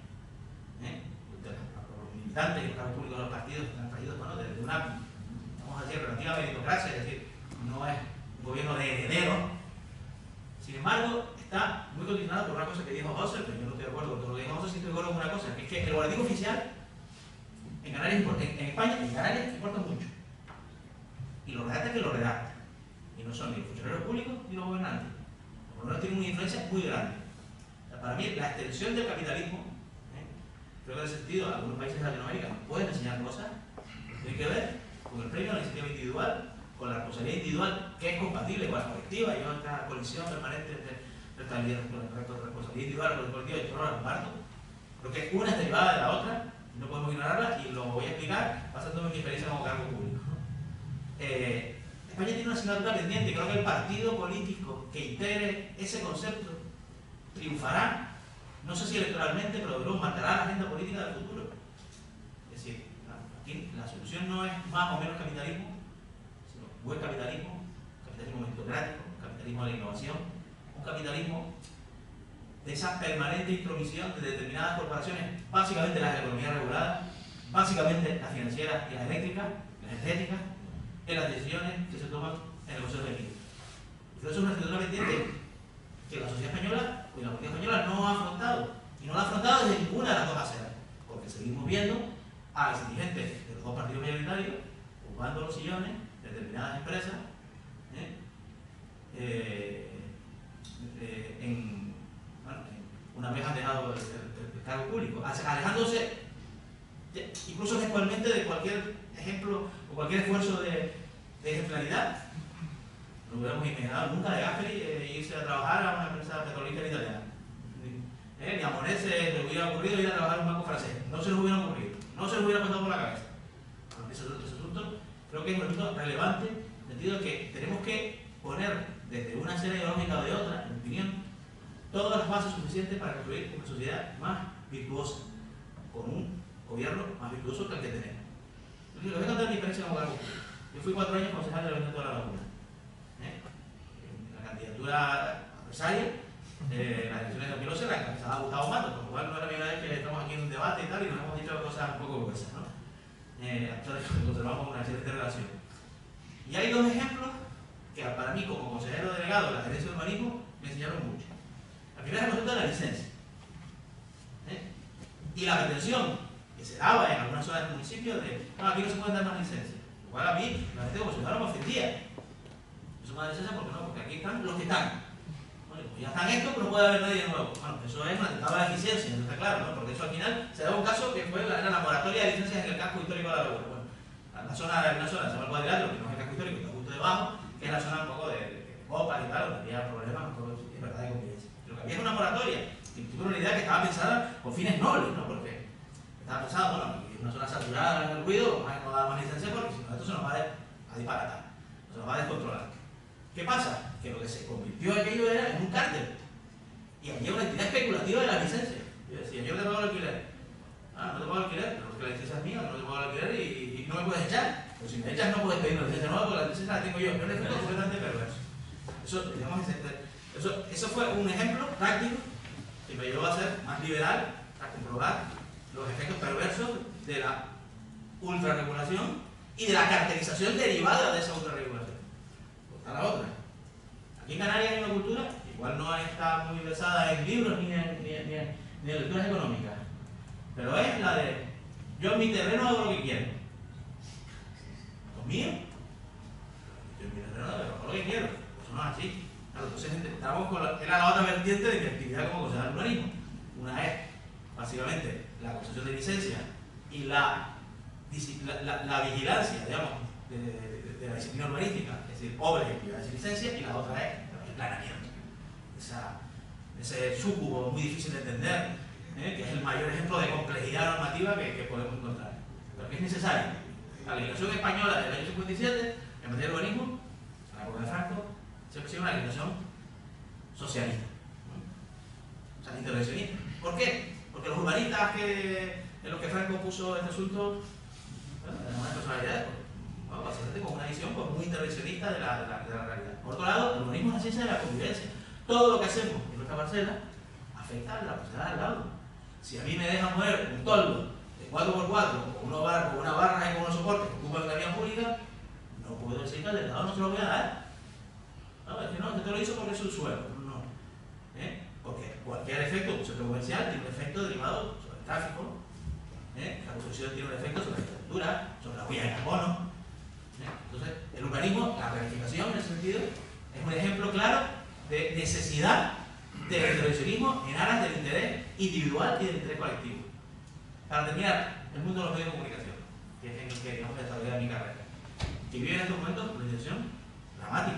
Speaker 5: de los militantes y los cargos públicos de los partidos que están traídos, bueno, de una, vamos a decir, relativa meritocracia, es decir, no es un gobierno de herederos. Sin embargo, está muy condicionado por una cosa que dijo Husserl, pero yo no estoy de acuerdo con todo lo que dijo Husserl, sí estoy de acuerdo con una cosa, que es que el boletín oficial en España, en Canarias, importa mucho. Y los redactan que lo redactan. Y no son ni los funcionarios públicos ni los gobernantes. Los gobernantes tienen una influencia muy grande. O sea, para mí, la extensión del capitalismo, creo que en ese sentido, algunos países de Latinoamérica nos pueden enseñar cosas, tiene que ver con el premio a la iniciativa individual, con la responsabilidad individual, que es compatible con la colectiva, y otra colisión permanente de responsabilidad individual con la colectiva, y yo no la comparto. Creo que una es derivada de la otra, no podemos ignorarla, y lo voy a explicar basándome en mi experiencia como cargo público. España tiene una asignatura pendiente, y creo que el partido político que integre ese concepto triunfará, no sé si electoralmente, pero luego marcará la agenda política del futuro. Es decir, aquí la solución no es más o menos capitalismo, sino buen capitalismo, capitalismo meritocrático, capitalismo de la innovación, un capitalismo de esa permanente intromisión de determinadas corporaciones, básicamente las economías reguladas, básicamente las financieras y las eléctricas, las energéticas, en las decisiones que se toman en el Consejo de Ministros. Eso es una asignatura pendiente que la sociedad española y la política española no ha afrontado. Y no la ha afrontado desde ninguna de las dos aceras, porque seguimos viendo a los dirigentes de los dos partidos mayoritarios ocupando los sillones de determinadas empresas una vez han dejado el cargo público, alejándose incluso textualmente de cualquier ejemplo o cualquier esfuerzo de ejemplaridad. No hubiéramos imaginado nunca de Gasperi irse a trabajar a una empresa petrolífera italiana. Ni a Monet se le hubiera ocurrido ir a trabajar en un banco francés. No se les hubiera ocurrido. No se les hubiera pasado por la cabeza. Bueno, ese asunto creo que es un asunto relevante, en el sentido de que tenemos que poner desde una escena ideológica o de otra, en mi opinión, todas las bases suficientes para construir una sociedad más virtuosa, con un gobierno más virtuoso que el que tenemos. Les voy a contar mi experiencia como cargo público. Yo fui 4 años concejal del Ayuntamiento de La Laguna. La candidatura adversaria, las elecciones de 2011 la encabezaba Gustavo Matos, por lo cual no era la primera vez que estamos aquí en un debate y tal, y nos hemos dicho cosas un poco gruesas, ¿no? A pesar de que conservamos una excelente relación. Y hay 2 ejemplos que para mí, como consejero delegado de la gerencia de urbanismo, me enseñaron mucho. La primera es el concepto de la licencia. Y la pretensión que se daba en algunas zonas del municipio de, no, aquí no se pueden dar más licencias. Lo cual a mí, la gente como ciudadano me ofendía. No se puede dar licencia porque no, porque aquí están los que están. Bueno, pues ya están estos, pero no puede haber nadie nuevo. Bueno, eso es una tabla de eficiencia, no está claro, ¿no? Porque eso al final se daba un caso que fue era la moratoria de licencias en el casco histórico de La Laguna. Bueno, una zona se llama el Cuadrilátero, que no es el casco histórico, está justo debajo, que es la zona un poco de copas y tal, donde había problemas, todo es verdad de convivencia. Lo que había es una moratoria, y tuve una idea que estaba pensada con fines nobles, ¿no? Porque estaba pensado, bueno, aquí es una zona saturada en el ruido, vamos a no dar más licencia porque si no esto se nos va a disparatar, se nos va a descontrolar. ¿Qué pasa? Que lo que se convirtió aquello era en un cártel. Y había una entidad especulativa de la licencia. Yo decía, yo no te pago el alquiler. Ah, no te pago el alquiler, pero porque la licencia es mía, no te pago el alquiler y no me puedes echar. Pero si me echas no puedes pedir una licencia nueva porque la licencia la tengo yo. Pero es completamente perverso. Eso fue un ejemplo práctico que me llevó a ser más liberal, a comprobar los efectos perversos de la ultrarregulación y de la cartelización derivada de esa ultrarregulación. Está la otra. Aquí en Canarias hay una cultura, igual no está muy versada en libros ni en lecturas económicas, pero es la de yo en mi terreno hago lo que quiero. ¿Lo mío? Yo en mi terreno hago lo que quiero. Eso no es así. Claro, entonces estamos con era la otra vertiente de mi actividad como concejal de urbanismo. Una es básicamente la concesión de licencia y la vigilancia, digamos, de la disciplina urbanística, es decir, obras y actividades de licencia, y la otra es el planeamiento. Ese súcubo muy difícil de entender que es el mayor ejemplo de complejidad normativa que podemos encontrar. Pero que es necesario. La legislación española del año 57, en materia de urbanismo, en la época de Franco, siempre ha sido una legislación socialista, o sea, intervencionista. ¿Por qué? Porque los urbanistas en los que Franco puso este asunto, eran unas personalidades básicamente con una visión muy intervencionista de la realidad. Por otro lado, el urbanismo es la ciencia de la convivencia. Todo lo que hacemos en nuestra parcela afecta a la parcela al lado. Si a mí me dejan mover un toldo de 4x4 con una barra y con unos soportes que ocupan la vía pública, no puedo decir que al del lado no se lo voy a dar. No, es que no, te lo hizo porque es un suelo. No. Porque cualquier efecto, un centro comercial, tiene un efecto derivado sobre el tráfico. La construcción tiene un efecto sobre la infraestructura, sobre la huella de carbono. Entonces, el urbanismo, la planificación en ese sentido, es un ejemplo claro de necesidad del intervencionismo en aras del interés individual y del interés colectivo. Para terminar, el mundo de los medios de comunicación, que es en el que digamos desarrollar mi carrera, que vive en estos momentos una situación dramática.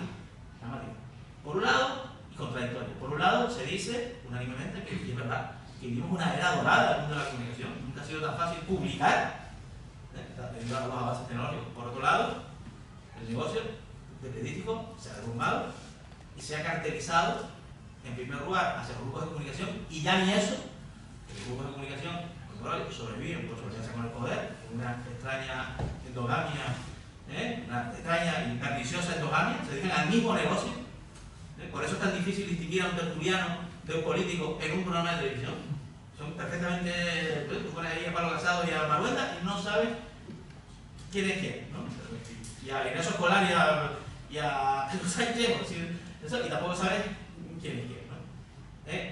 Speaker 5: Por un lado, y contradictoria. Por un lado, se dice unánimemente que es verdad, que vivimos una era dorada del mundo de la comunicación. Nunca ha sido tan fácil publicar, debido a los avances tecnológicos. Por otro lado, el negocio periodístico se ha derrumbado y se ha cartelizado, en primer lugar, hacia los grupos de comunicación, y ya ni eso, que los grupos de comunicación sobreviven por sobrevivencia con el poder, con una extraña endogamia, una extraña y perniciosa endogamia, se dedican al mismo negocio. Por eso es tan difícil distinguir a un tertuliano de un político en un programa de televisión. Son perfectamente, tú pones ahí a Pablo Casado y a Marguenda y no sabes quién es quién, ¿no? Y a Ignacio Escolar y a Sánchez, y tampoco sabes quién es quién, ¿no?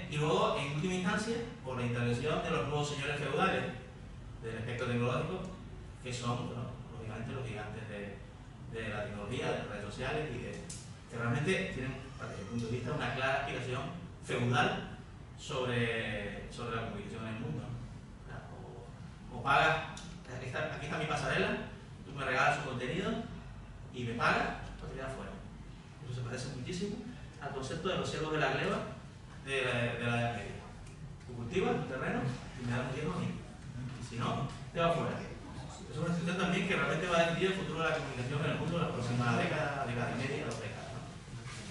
Speaker 5: Y luego, en última instancia, por la intervención de los nuevos señores feudales del espectro tecnológico, que son, bueno, lógicamente, los gigantes de la tecnología, de las redes sociales, y que realmente tienen, desde mi punto de vista, una clara aspiración feudal sobre la comunicación en el mundo, ¿no? O pagas, aquí está mi pasarela, tú me regalas su contenido y me pagas para tirar fuera. Eso se parece muchísimo al concepto de los siervos de la gleba de la Edad Media. Tú cultivas tu terreno y me das un tiempo a mí. Y si no, te vas fuera. Es una situación también que realmente va a decidir el futuro de la comunicación en el mundo en la próxima década y media, 2 décadas, ¿no?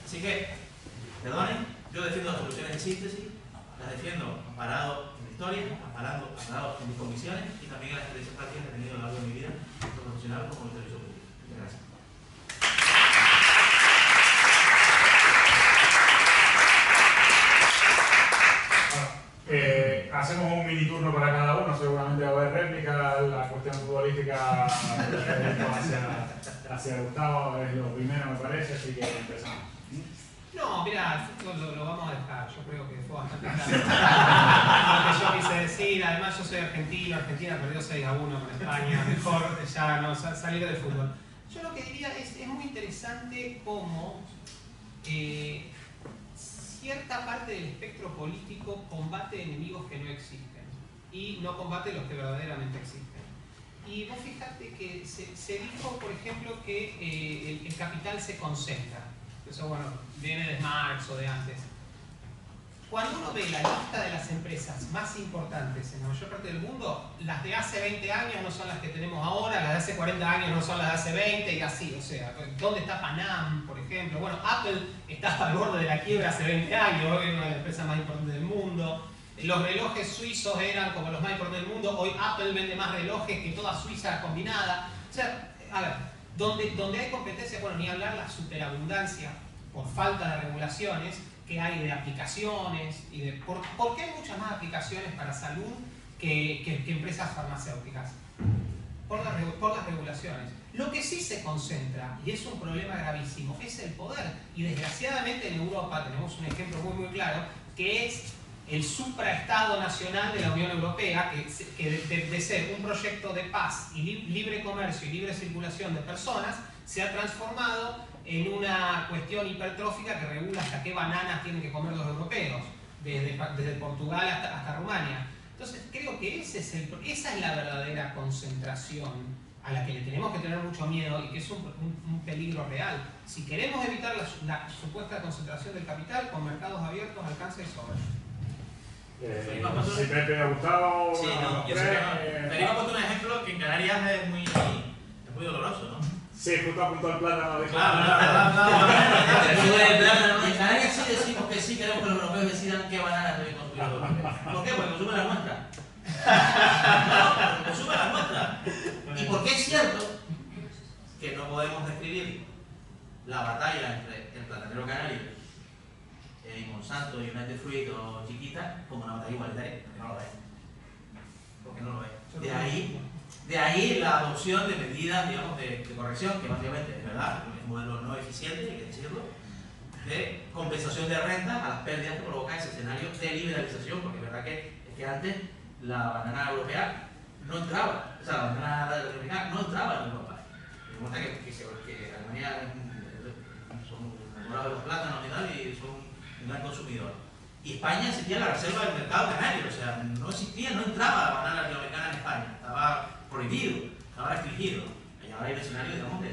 Speaker 5: Así que, perdonen, yo defiendo las soluciones en síntesis, las defiendo amparado en la historia, amparado en mis convicciones y también en las experiencias prácticas que he tenido a lo largo de mi vida, tanto profesional como en el servicio público. Muchas gracias.
Speaker 1: Hacemos un mini turno para cada uno, seguramente va a haber réplica, la cuestión futbolística hacia Gustavo es lo primero me parece, así que empezamos.
Speaker 2: No, mira, el fútbol lo vamos a dejar, yo creo que fue bastante claro lo que yo quise decir. Además yo soy argentino, Argentina perdió 6-1 con España, mejor ya no salir del fútbol. Yo lo que diría es muy interesante cómo cierta parte del espectro político combate enemigos que no existen y no combate los que verdaderamente existen. Y vos fijate que se dijo, por ejemplo, que el capital se concentra. Eso, bueno, viene de Marx o de antes. Cuando uno ve la lista de las empresas más importantes en la mayor parte del mundo, las de hace 20 años no son las que tenemos ahora, las de hace 40 años no son las de hace 20 y así. O sea, ¿dónde está Panam, por ejemplo? Bueno, Apple estaba al borde de la quiebra hace 20 años, hoy es una de las empresas más importantes del mundo. Los relojes suizos eran como los más importantes del mundo, hoy Apple vende más relojes que toda Suiza combinada. O sea, a ver, donde hay competencia, bueno, ni hablar la superabundancia por falta de regulaciones que hay de aplicaciones y de ¿por qué hay muchas más aplicaciones para salud que empresas farmacéuticas? Por las regulaciones. Lo que sí se concentra, y es un problema gravísimo, es el poder. Y desgraciadamente en Europa tenemos un ejemplo muy claro, que es el supraestado nacional de la Unión Europea, que de ser un proyecto de paz y libre comercio y libre circulación de personas, se ha transformado en una cuestión hipertrófica que regula hasta qué bananas tienen que comer los europeos, desde Portugal hasta Rumania. Entonces creo que esa es la verdadera concentración a la que le tenemos que tener mucho miedo y que es un peligro real. Si queremos evitar la supuesta concentración del capital, con mercados abiertos alcanza y sobra.
Speaker 1: No sé si Pepe ha gustado.
Speaker 5: Sí, no, yo sé que no. Felipe ha puesto un ejemplo que en Canarias es muy doloroso, ¿no?
Speaker 1: Sí, justo apuntó al plátano.
Speaker 5: Claro.
Speaker 4: En Canarias sí decimos que sí queremos que los europeos decidan qué bananas deben consumir los europeos. ¿Por qué? Porque consumen las nuestras. No, consumen las nuestras. ¿Y por qué es cierto que no podemos describir la batalla entre el platanero canario y Monsanto, United Fruit o Chiquita como una batalla igualitaria? Porque no lo es. Porque no lo es. De ahí la adopción de medidas, digamos, de corrección, que básicamente es verdad, es un modelo no eficiente, hay que decirlo, de compensación de renta a las pérdidas que provoca ese escenario de liberalización, porque es verdad que antes la banana europea no entraba, o sea, la banana latinoamericana no entraba en Europa. Me gusta que Alemania son uno de los plátanos y tal, y son un gran consumidor. Y España existía la reserva del mercado canario, o sea, no existía, no entraba la banana latinoamericana en España, estaba prohibido, estaba restringido. Y ahora hay un escenario, digamos, de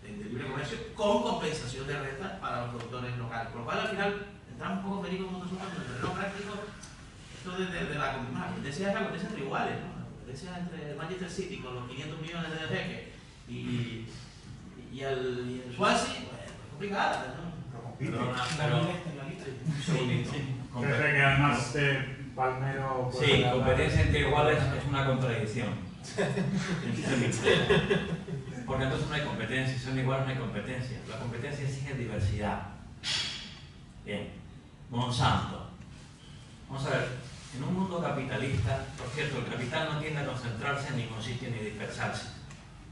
Speaker 4: libre comercio con compensación de renta para los productores locales. Por lo cual, al final, entramos un poco, Federico, como nosotros, en el terreno práctico, esto de la competencia es la competencia entre iguales, ¿no? La competencia entre el Manchester City con los 500 millones de jeques y el Swansea, pues, es complicada, ¿no?
Speaker 1: Pepe, que además Palmero...
Speaker 3: Sí, competencia entre iguales es una contradicción. Porque entonces no hay competencia, si son iguales no hay competencia. La competencia exige diversidad. Bien, Monsanto. Vamos a ver, en un mundo capitalista, por cierto, el capital no tiende a concentrarse en ningún sitio ni dispersarse.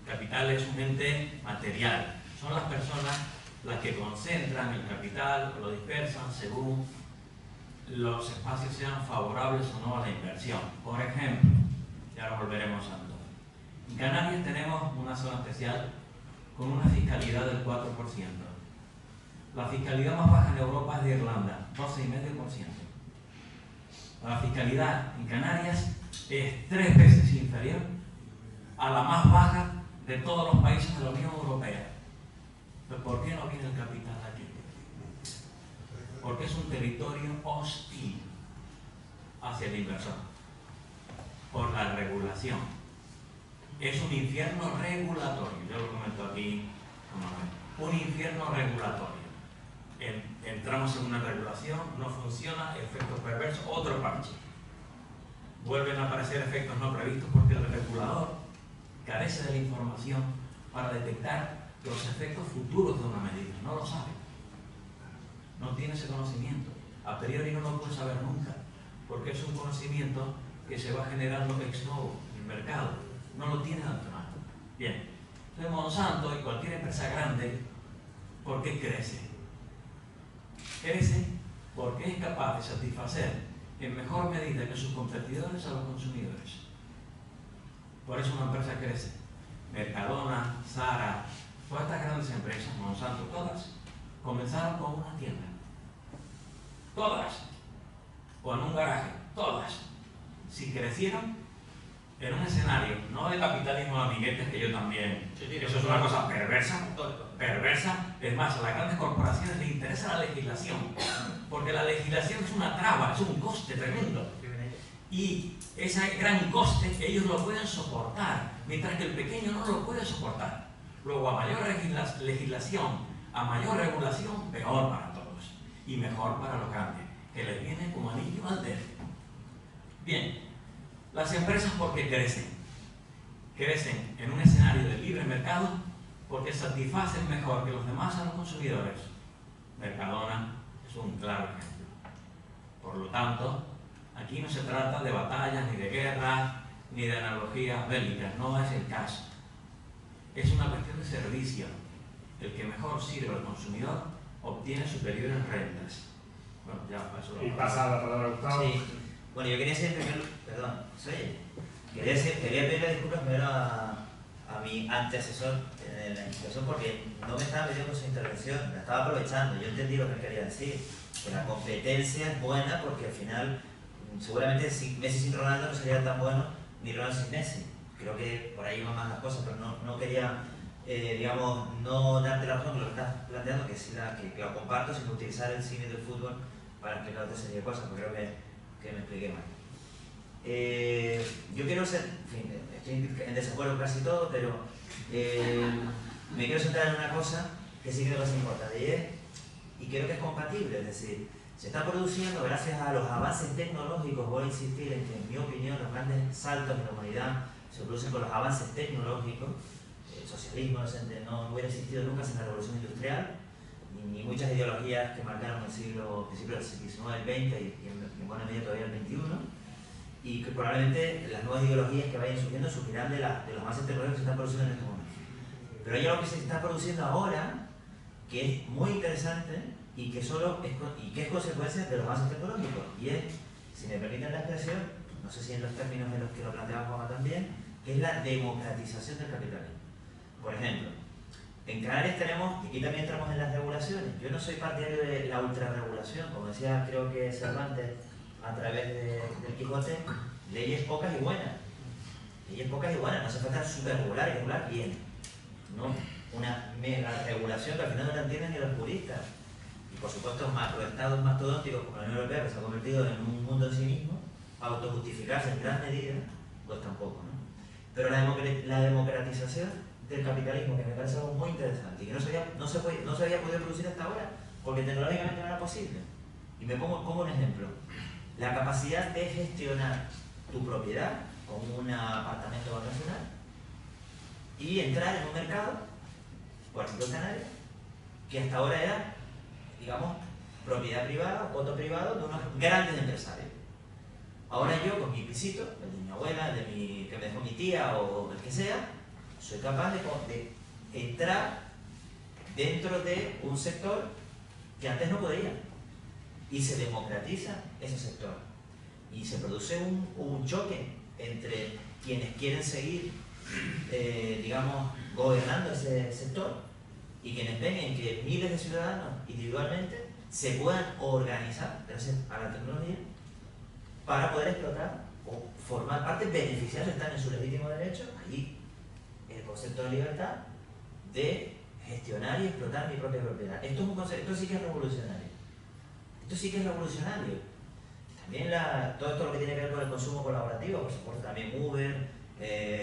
Speaker 3: El capital es un ente material. Son las personas las que concentran el capital o lo dispersan según los espacios sean favorables o no a la inversión. Por ejemplo, y ahora volveremos a Andorra. En Canarias tenemos una zona especial con una fiscalidad del 4%. La fiscalidad más baja en Europa es de Irlanda, 12,5%. La fiscalidad en Canarias es 3 veces inferior a la más baja de todos los países de la Unión Europea. ¿Pero por qué no viene el capital aquí? Porque es un territorio hostil hacia el inversor. Por la regulación. Es un infierno regulatorio. Yo lo comento aquí. Un infierno regulatorio. Entramos en una regulación, no funciona, efectos perversos, otro parche. Vuelven a aparecer efectos no previstos porque el regulador carece de la información para detectar los efectos futuros de una medida. No lo sabe. No tiene ese conocimiento. A priori no lo puede saber nunca, porque es un conocimiento que se va generando ex novo en el mercado. No lo tiene de antemano. Bien. Entonces Monsanto y cualquier empresa grande, ¿por qué crece? Crece porque es capaz de satisfacer en mejor medida que sus competidores a los consumidores. Por eso una empresa crece. Mercadona, Zara, todas estas grandes empresas, Monsanto, todas, comenzaron con una tienda. Todas. O en un garaje. Todas. Si crecieron en un escenario, no de capitalismo de amiguetes, que yo también, eso es una cosa perversa, es más, a las grandes corporaciones les interesa la legislación, porque la legislación es una traba, es un coste tremendo, y ese gran coste ellos lo pueden soportar, mientras que el pequeño no lo puede soportar. Luego, a mayor legislación, a mayor regulación, peor para todos, y mejor para los grandes, que les viene como anillo al dedo. Bien. Las empresas, ¿por qué crecen? Crecen en un escenario de libre mercado porque satisfacen mejor que los demás a los consumidores. Mercadona es un claro ejemplo. Por lo tanto, aquí no se trata de batallas, ni de guerras, ni de analogías bélicas. No es el caso. Es una cuestión de servicio. El que mejor sirve al consumidor obtiene superiores rentas. Bueno, ya paso la palabra.
Speaker 1: Y pasa la palabra a Gustavo.
Speaker 4: Sí. Bueno, yo quería hacer primero, quería pedirle disculpas primero a mi antecesor en la institución porque no me estaba metiendo con su intervención, la estaba aprovechando. Yo entendí lo que quería decir, que la competencia es buena porque al final, seguramente Messi sin Ronaldo no sería tan bueno ni Ronaldo sin Messi. Creo que por ahí van más las cosas, pero no quería, digamos, no darte la razón con lo que estás planteando, que sí que lo comparto sin utilizar el cine del fútbol para explicar otra serie de cosas, porque creo que que me expliqué mal. Yo quiero ser, en fin, estoy en desacuerdo con casi todo, pero me quiero centrar en una cosa que sí creo que es importante y creo que es compatible, es decir, se está produciendo gracias a los avances tecnológicos. Voy a insistir en que, en mi opinión, los grandes saltos en la humanidad se producen con los avances tecnológicos. El socialismo no hubiera existido nunca sin la revolución industrial, ni muchas ideologías que marcaron el siglo XIX, el XX y en buena medida todavía el XXI, y que probablemente las nuevas ideologías que vayan surgiendo surgirán de los avances tecnológicos que se están produciendo en este momento. Pero hay algo que se está produciendo ahora que es muy interesante y que es consecuencia de los avances tecnológicos, y es, si me permiten la expresión, no sé si en los términos en los que lo planteaba Juanma también, que es la democratización del capitalismo. Por ejemplo, en Canarias tenemos, y aquí también entramos en las regulaciones. Yo no soy partidario de la ultrarregulación, como decía creo que Cervantes a través del Quijote, leyes pocas y buenas. Leyes pocas y buenas, no hace falta superregular y regular bien. No una mega regulación que al final no la entienden ni los juristas. Y por supuesto macroestados mastodónticos como la Unión Europea, que se ha convertido en un mundo en sí mismo, autojustificarse en gran medida, pues tampoco, ¿no? Pero la democratización del capitalismo, que me parece algo muy interesante y que no se había podido producir hasta ahora porque tecnológicamente no era posible. Y me pongo como un ejemplo: la capacidad de gestionar tu propiedad como un apartamento vacacional y entrar en un mercado, por ejemplo Canarias, que hasta ahora era, digamos, propiedad privada, voto privado de unos grandes empresarios. Ahora yo, con mi pisito, el de mi abuela, que me dejó mi tía o el que sea, soy capaz de entrar dentro de un sector que antes no podía. Y se democratiza ese sector. Y se produce un choque entre quienes quieren seguir, digamos, gobernando ese sector y quienes ven en que miles de ciudadanos individualmente se puedan organizar gracias a la tecnología para poder explotar o formar parte, beneficiarse, están en su legítimo derecho. Allí el concepto de libertad de gestionar y explotar mi propia propiedad. Esto es un concepto, esto sí que es revolucionario. Esto sí que es revolucionario. También todo esto lo que tiene que ver con el consumo colaborativo, por supuesto, también Uber,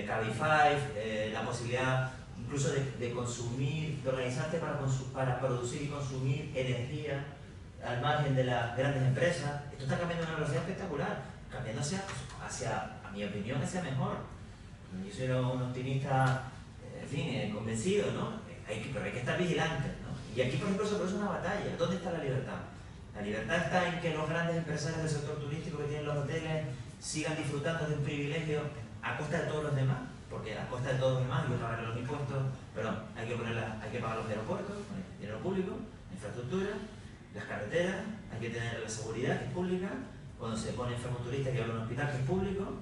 Speaker 4: Cabify, la posibilidad incluso de consumir, de organizarte para producir y consumir energía al margen de las grandes empresas. Esto está cambiando a una velocidad espectacular, cambiándose hacia, a mi opinión, hacia mejor. Yo soy un optimista, en fin, convencido, ¿no? Pero hay que estar vigilantes, ¿no? Y aquí, por ejemplo, se produce una batalla. ¿Dónde está la libertad? La libertad está en que los grandes empresarios del sector turístico que tienen los hoteles sigan disfrutando de un privilegio a costa de todos los demás, porque a costa de todos los demás hay que pagar los impuestos, perdón, hay que pagar los aeropuertos, dinero público, la infraestructura, las carreteras, hay que tener la seguridad, que es pública, cuando se pone enfermo un turista que va a un hospital, que es público,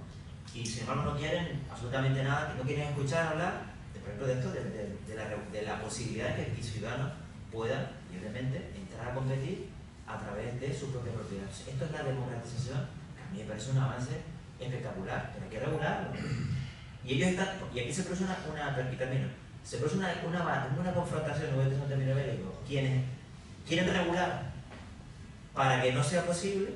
Speaker 4: y sin embargo no quieren absolutamente nada, que no quieren escuchar hablar, por ejemplo, de esto, de la posibilidad de que el ciudadano pueda libremente entrar a competir a través de su propia propiedad. Esto es la democratización, que a mí me parece un avance espectacular, pero hay que regularlo. Y aquí se produce una confrontación, no voy a decir un término bélico, quienes quieren regular para que no sea posible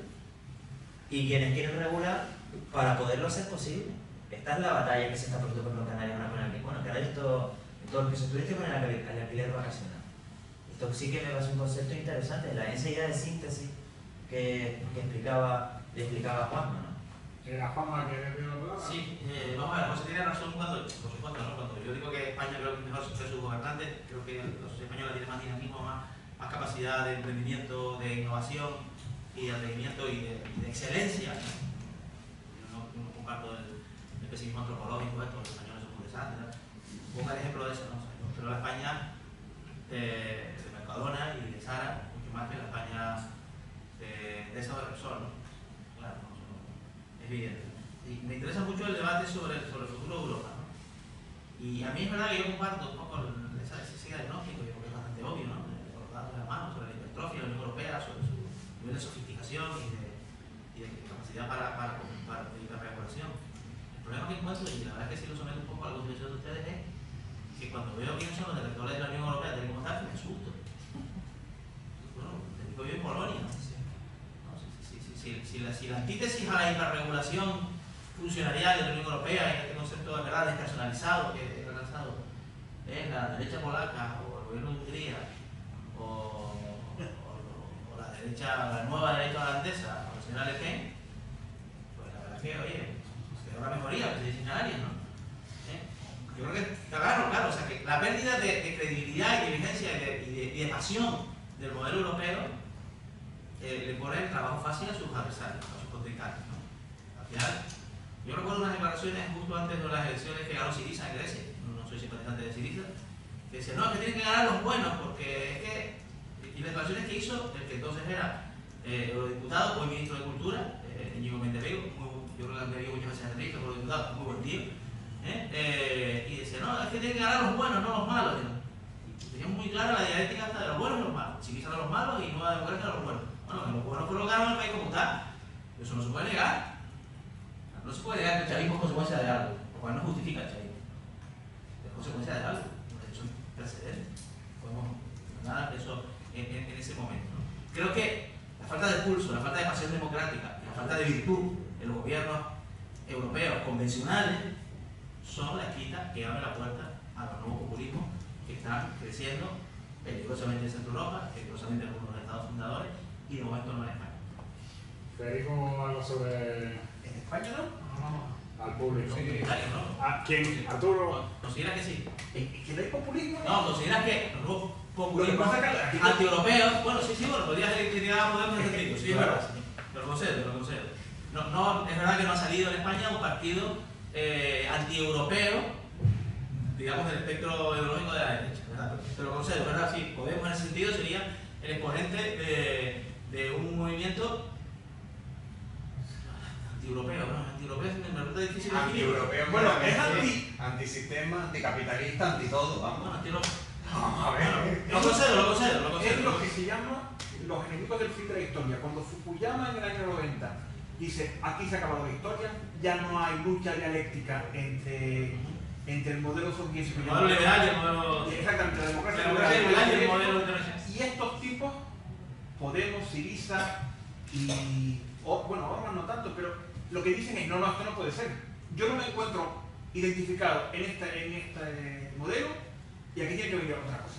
Speaker 4: y quienes quieren regular para poderlo hacer posible. Esta es la batalla que se está produciendo con los canarios. Bueno, Canarias todo el piso turístico con el alquiler vacacional. Esto sí que me parece un concepto interesante, esa idea de síntesis que le explicaba Juanma, ¿no?
Speaker 1: ¿Era Juanma que dio la palabra?
Speaker 5: Sí, vamos a ver, José tiene razón cuando yo digo que España creo que es mejor ser sus gobernantes, creo que los españoles tienen más dinamismo, más capacidad de emprendimiento, de innovación y de atrevimiento y de excelencia. No comparto el pesimismo antropológico, los españoles son un desastre. Pongo el ejemplo de eso, ¿no? Pero la España de Mercadona y de Zara, mucho más que la España de esa de Repsol, ¿no? Claro, es evidente. Y me interesa mucho el debate sobre el futuro de Europa, ¿no? Y a mí es verdad que yo comparto un poco ese diagnóstico, porque es bastante obvio, ¿no? Por los datos de la mano, sobre la hipertrofia de la Unión Europea, sobre su nivel de sofisticación y de capacidad para la regulación. El problema que encuentro, y la verdad es que sí lo someto un poco a la consideración de ustedes, es que cuando veo quiénes son los directores de la Unión Europea, tal y como tal, me asusto. Bueno, te digo yo en Polonia, ¿no? Si si la antítesis a la hiperregulación funcionarial de la Unión Europea, en este concepto de verdad despersonalizado que he lanzado, es la derecha polaca o el gobierno de Hungría o la nueva derecha holandesa o la señora Le Pen, pues la verdad que, oye, es una mejoría, que se dice Canarias, ¿no? Yo creo que está claro, o sea que la pérdida de credibilidad y de vigencia y de pasión del modelo europeo le pone el trabajo fácil a sus adversarios, a sus contrincantes, ¿no? Al final, yo recuerdo unas declaraciones justo antes de las elecciones que ganó Syriza en Grecia, no soy simpatizante de Syriza, que decía, no, es que tienen que ganar los buenos, porque es que... Y las declaraciones que hizo el que entonces era eurodiputado, hoy ministro de Cultura, Íñigo Mentevigo, yo creo que han tenido muchas veces en entrevistas por eurodiputado, muy buen tío, y decía, no, es que tienen que ganar los buenos, no los malos. Y tenía muy clara la dialéctica hasta de los buenos y los malos. Syriza a los malos y Nueva Democracia a los buenos. Bueno, los buenos colocaron el país como está. Eso no se puede negar. No se puede negar que el chavismo es consecuencia de algo, lo cual no justifica el chavismo. Es consecuencia de algo, es un precedente. Podemos nada de eso en ese momento, ¿no? Creo que la falta de pulso, la falta de pasión democrática, la falta de virtud en los gobiernos europeos convencionales son la esquina que abre la puerta a los nuevos populismos que están creciendo peligrosamente en Centro Europa, peligrosamente en algunos estados fundadores y de momento no en España.
Speaker 1: Federico, algo sobre...
Speaker 5: ¿En España no?
Speaker 1: Al público.
Speaker 5: Sí, en Italia no.
Speaker 1: ¿A quién? ¿Arturo?
Speaker 5: ¿Consideras que sí?
Speaker 6: ¿Que no hay populismo?
Speaker 5: No, ¿consideras que los nuevos populismos
Speaker 6: Lo que pasa es que aquí-
Speaker 5: antieuropeos, bueno, sí, bueno, podrías criticar a Podemos en ese sentido, sí, es verdad, sí. Lo concedo. No, es verdad que no ha salido en España un partido antieuropeo, digamos, del espectro ideológico de la derecha, ¿verdad? Pero lo concedo, ¿verdad? Sí, Podemos en ese sentido sería el exponente de un movimiento antieuropeo, ¿no? Antieuropeo me resulta difícil definir.
Speaker 6: Antieuropeo. Bueno, es antisistema, anticapitalista, anti todo, vamos.
Speaker 5: Bueno, antieuropeo.
Speaker 6: Vamos a ver.
Speaker 5: Lo concedo.
Speaker 6: Es lo que se llama los enemigos del fin de la historia. Cuando Fukuyama en el año 90 dice, aquí se ha acabado la historia, ya no hay lucha dialéctica entre el modelo soviético
Speaker 5: El modelo liberal y el modelo...
Speaker 6: Exactamente, la democracia
Speaker 5: liberal y el modelo internacional.
Speaker 6: Y estos tipos, Podemos, Syriza y... bueno, Orban no tanto, pero lo que dicen es, no, esto no puede ser. Yo no me encuentro identificado en este modelo y aquí tiene que venir otra cosa.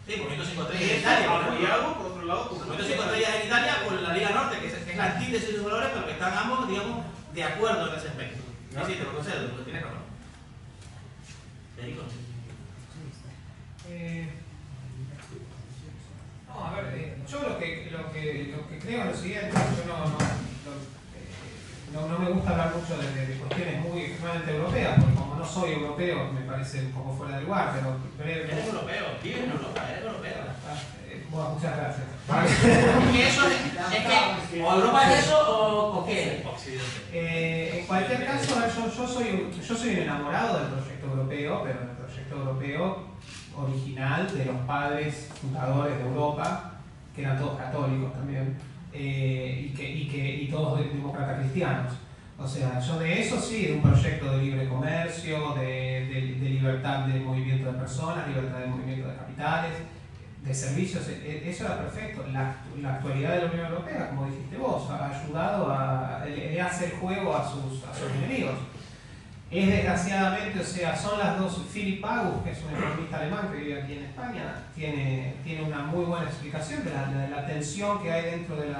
Speaker 5: Sí, Movimiento 5 estrellas en Italia.
Speaker 6: Apoyado, por otro lado, por
Speaker 5: Movimiento 5 estrellas en Italia con la Liga Norte, que es la antítesis de sus valores, pero que están ambos, digamos, de acuerdo en ese aspecto. Sí, te lo concedo, lo tienes razón. Federico.
Speaker 2: No, a ver, yo lo que creo es lo siguiente, yo no me gusta hablar mucho de cuestiones muy extremadamente europeas, porque como no soy europeo me parece un poco fuera de lugar, pero
Speaker 5: Eres europeo, vives en Europa, eres europeo.
Speaker 2: Bueno, muchas gracias.
Speaker 5: Y eso es que o Europa es eso o qué.
Speaker 2: En cualquier caso, yo soy un enamorado del proyecto europeo, pero del proyecto europeo original de los padres fundadores de Europa, que eran todos católicos también, y todos demócratas cristianos. O sea, yo de eso sí, de un proyecto de libre comercio, de libertad de movimiento de personas, libertad de movimiento de capitales, de servicios, eso era perfecto. La actualidad de la Unión Europea, como dijiste vos, ha ayudado le hace el juego a sus enemigos. Es desgraciadamente, o sea, son las dos. Philip Pagus, que es un economista alemán que vive aquí en España, tiene una muy buena explicación de la tensión que hay dentro del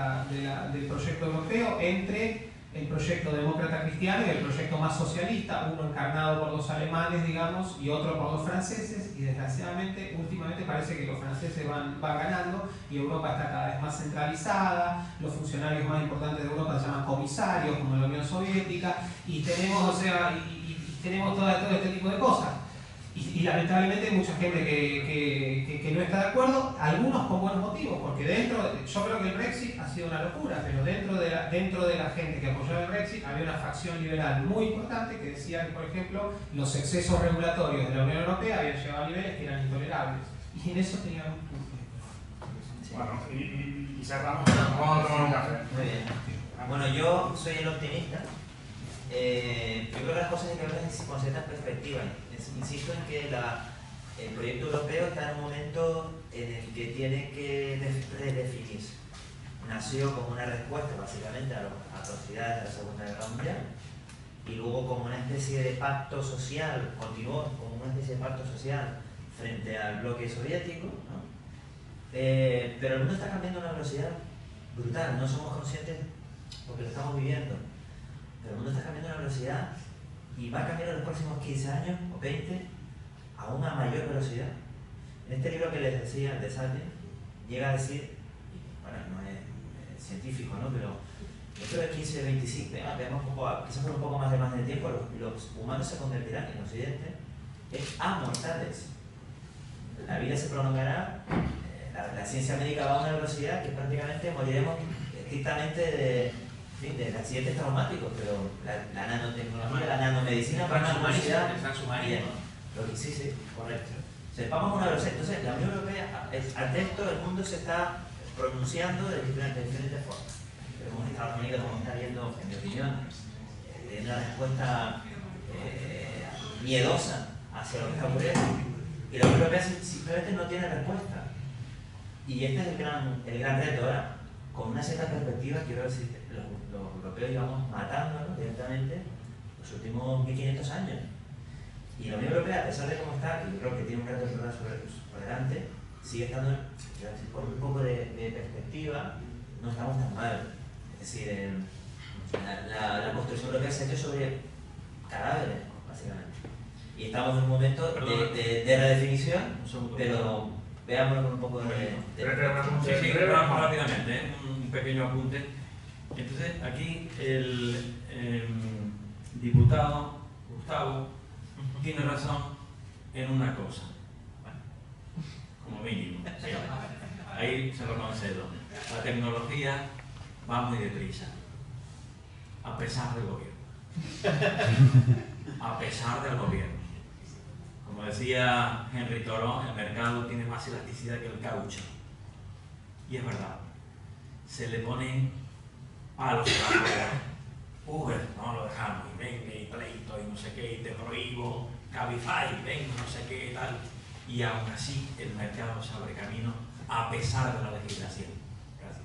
Speaker 2: proyecto europeo entre el proyecto demócrata cristiano y el proyecto más socialista, uno encarnado por los alemanes, digamos, y otro por los franceses, y desgraciadamente, últimamente parece que los franceses van ganando y Europa está cada vez más centralizada, los funcionarios más importantes de Europa se llaman comisarios, como en la Unión Soviética, y tenemos, o sea, tenemos todo este tipo de cosas. Y lamentablemente hay mucha gente que no está de acuerdo, algunos con buenos motivos, porque yo creo que el Brexit ha sido una locura, pero dentro de la gente que apoyaba el Brexit había una facción liberal muy importante que decía que, por ejemplo, los excesos regulatorios de la Unión Europea habían llegado a niveles que eran intolerables. Y en eso tenían un punto.
Speaker 1: Bueno, y cerramos. Vamos a tomar un café.
Speaker 4: Muy bien. Bueno, yo soy el optimista. Yo creo que las cosas hay que verlas con ciertas perspectivas. Insisto en que el proyecto europeo está en un momento en el que tiene que redefinirse. nació como una respuesta básicamente a las atrocidades de la Segunda Guerra Mundial y luego como una especie de pacto social, continuó como una especie de pacto social frente al bloque soviético, ¿no? Pero el mundo está cambiando a una velocidad brutal, no somos conscientes porque lo estamos viviendo, pero el mundo está cambiando a una velocidad y va a cambiar en los próximos 15 años o 20 a una mayor velocidad. En este libro que les decía, el de Sapiens, llega a decir, bueno, no es científico, ¿no? Pero dentro de 15, 25, veamos quizás por un poco más de tiempo, los humanos se convertirán en Occidente en amortales. La vida se prolongará, la ciencia médica va a una velocidad que prácticamente moriremos estrictamente de accidentes traumáticos, pero la nanotecnología, la nanomedicina va a una velocidad. Sí, correcto. Vamos a una velocidad. Entonces, la Unión Europea, ante esto, el mundo se está pronunciando de diferentes formas. Vemos que Estados Unidos, como está viendo, en mi opinión, de una respuesta miedosa hacia lo que está ocurriendo. Y la Unión Europea simplemente no tiene respuesta. Y este es el gran reto ahora. Con una cierta perspectiva, quiero decir, los europeos llevamos matándonos directamente los últimos 1500 años. Y la Unión Europea, a pesar de cómo está, que yo creo que tiene un reto por delante, sigue estando, con un poco de perspectiva, no estamos tan mal. Es decir, la construcción europea se ha hecho sobre cadáveres, básicamente. Y estamos en un momento de redefinición, pero veámoslo con un poco de...
Speaker 3: Sí, vamos rápidamente, un pequeño apunte. Entonces, aquí el diputado Gustavo tiene razón en una cosa, como mínimo. Sí. Ahí se lo concedo. La tecnología va muy deprisa, a pesar del gobierno. A pesar del gobierno. Como decía Henry Thoreau, el mercado tiene más elasticidad que el caucho. Y es verdad. Se le ponen palos a la rueda. Uber, no lo dejamos, y venga, y pleito, y no sé qué, y te prohíbo, Cabify, venga, no sé qué, y tal. Y aún así, el mercado se abre camino a pesar de la legislación. Gracias.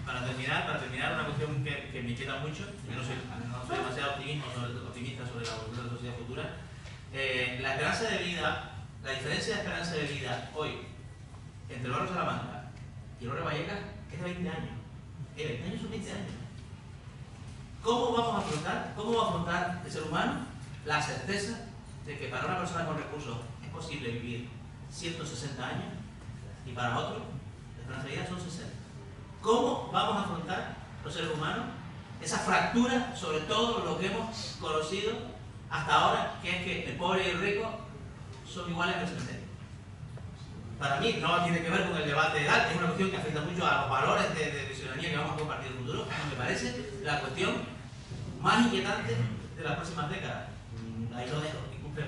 Speaker 5: Para terminar, una cuestión que me inquieta mucho, yo no soy demasiado optimista sobre la evolución de la sociedad futura. La esperanza de vida, la diferencia de esperanza de vida hoy entre el barrio Salamanca y el barrio Vallecas es de 20 años. 20 años son 20 años. ¿Cómo va a afrontar el ser humano la certeza de que para una persona con recursos es posible vivir 160 años y para otro la esperanza de vida son 60? ¿Cómo vamos a afrontar los seres humanos esa fractura sobre todo lo que hemos conocido hasta ahora, que es que el pobre y el rico son iguales en el cementerio? Para mí no tiene que ver con el debate de edad, es una cuestión que afecta mucho a los valores de ciudadanía que vamos a compartir en el futuro. Me parece la cuestión más inquietante de las próximas décadas. Ahí lo dejo. Disculpen.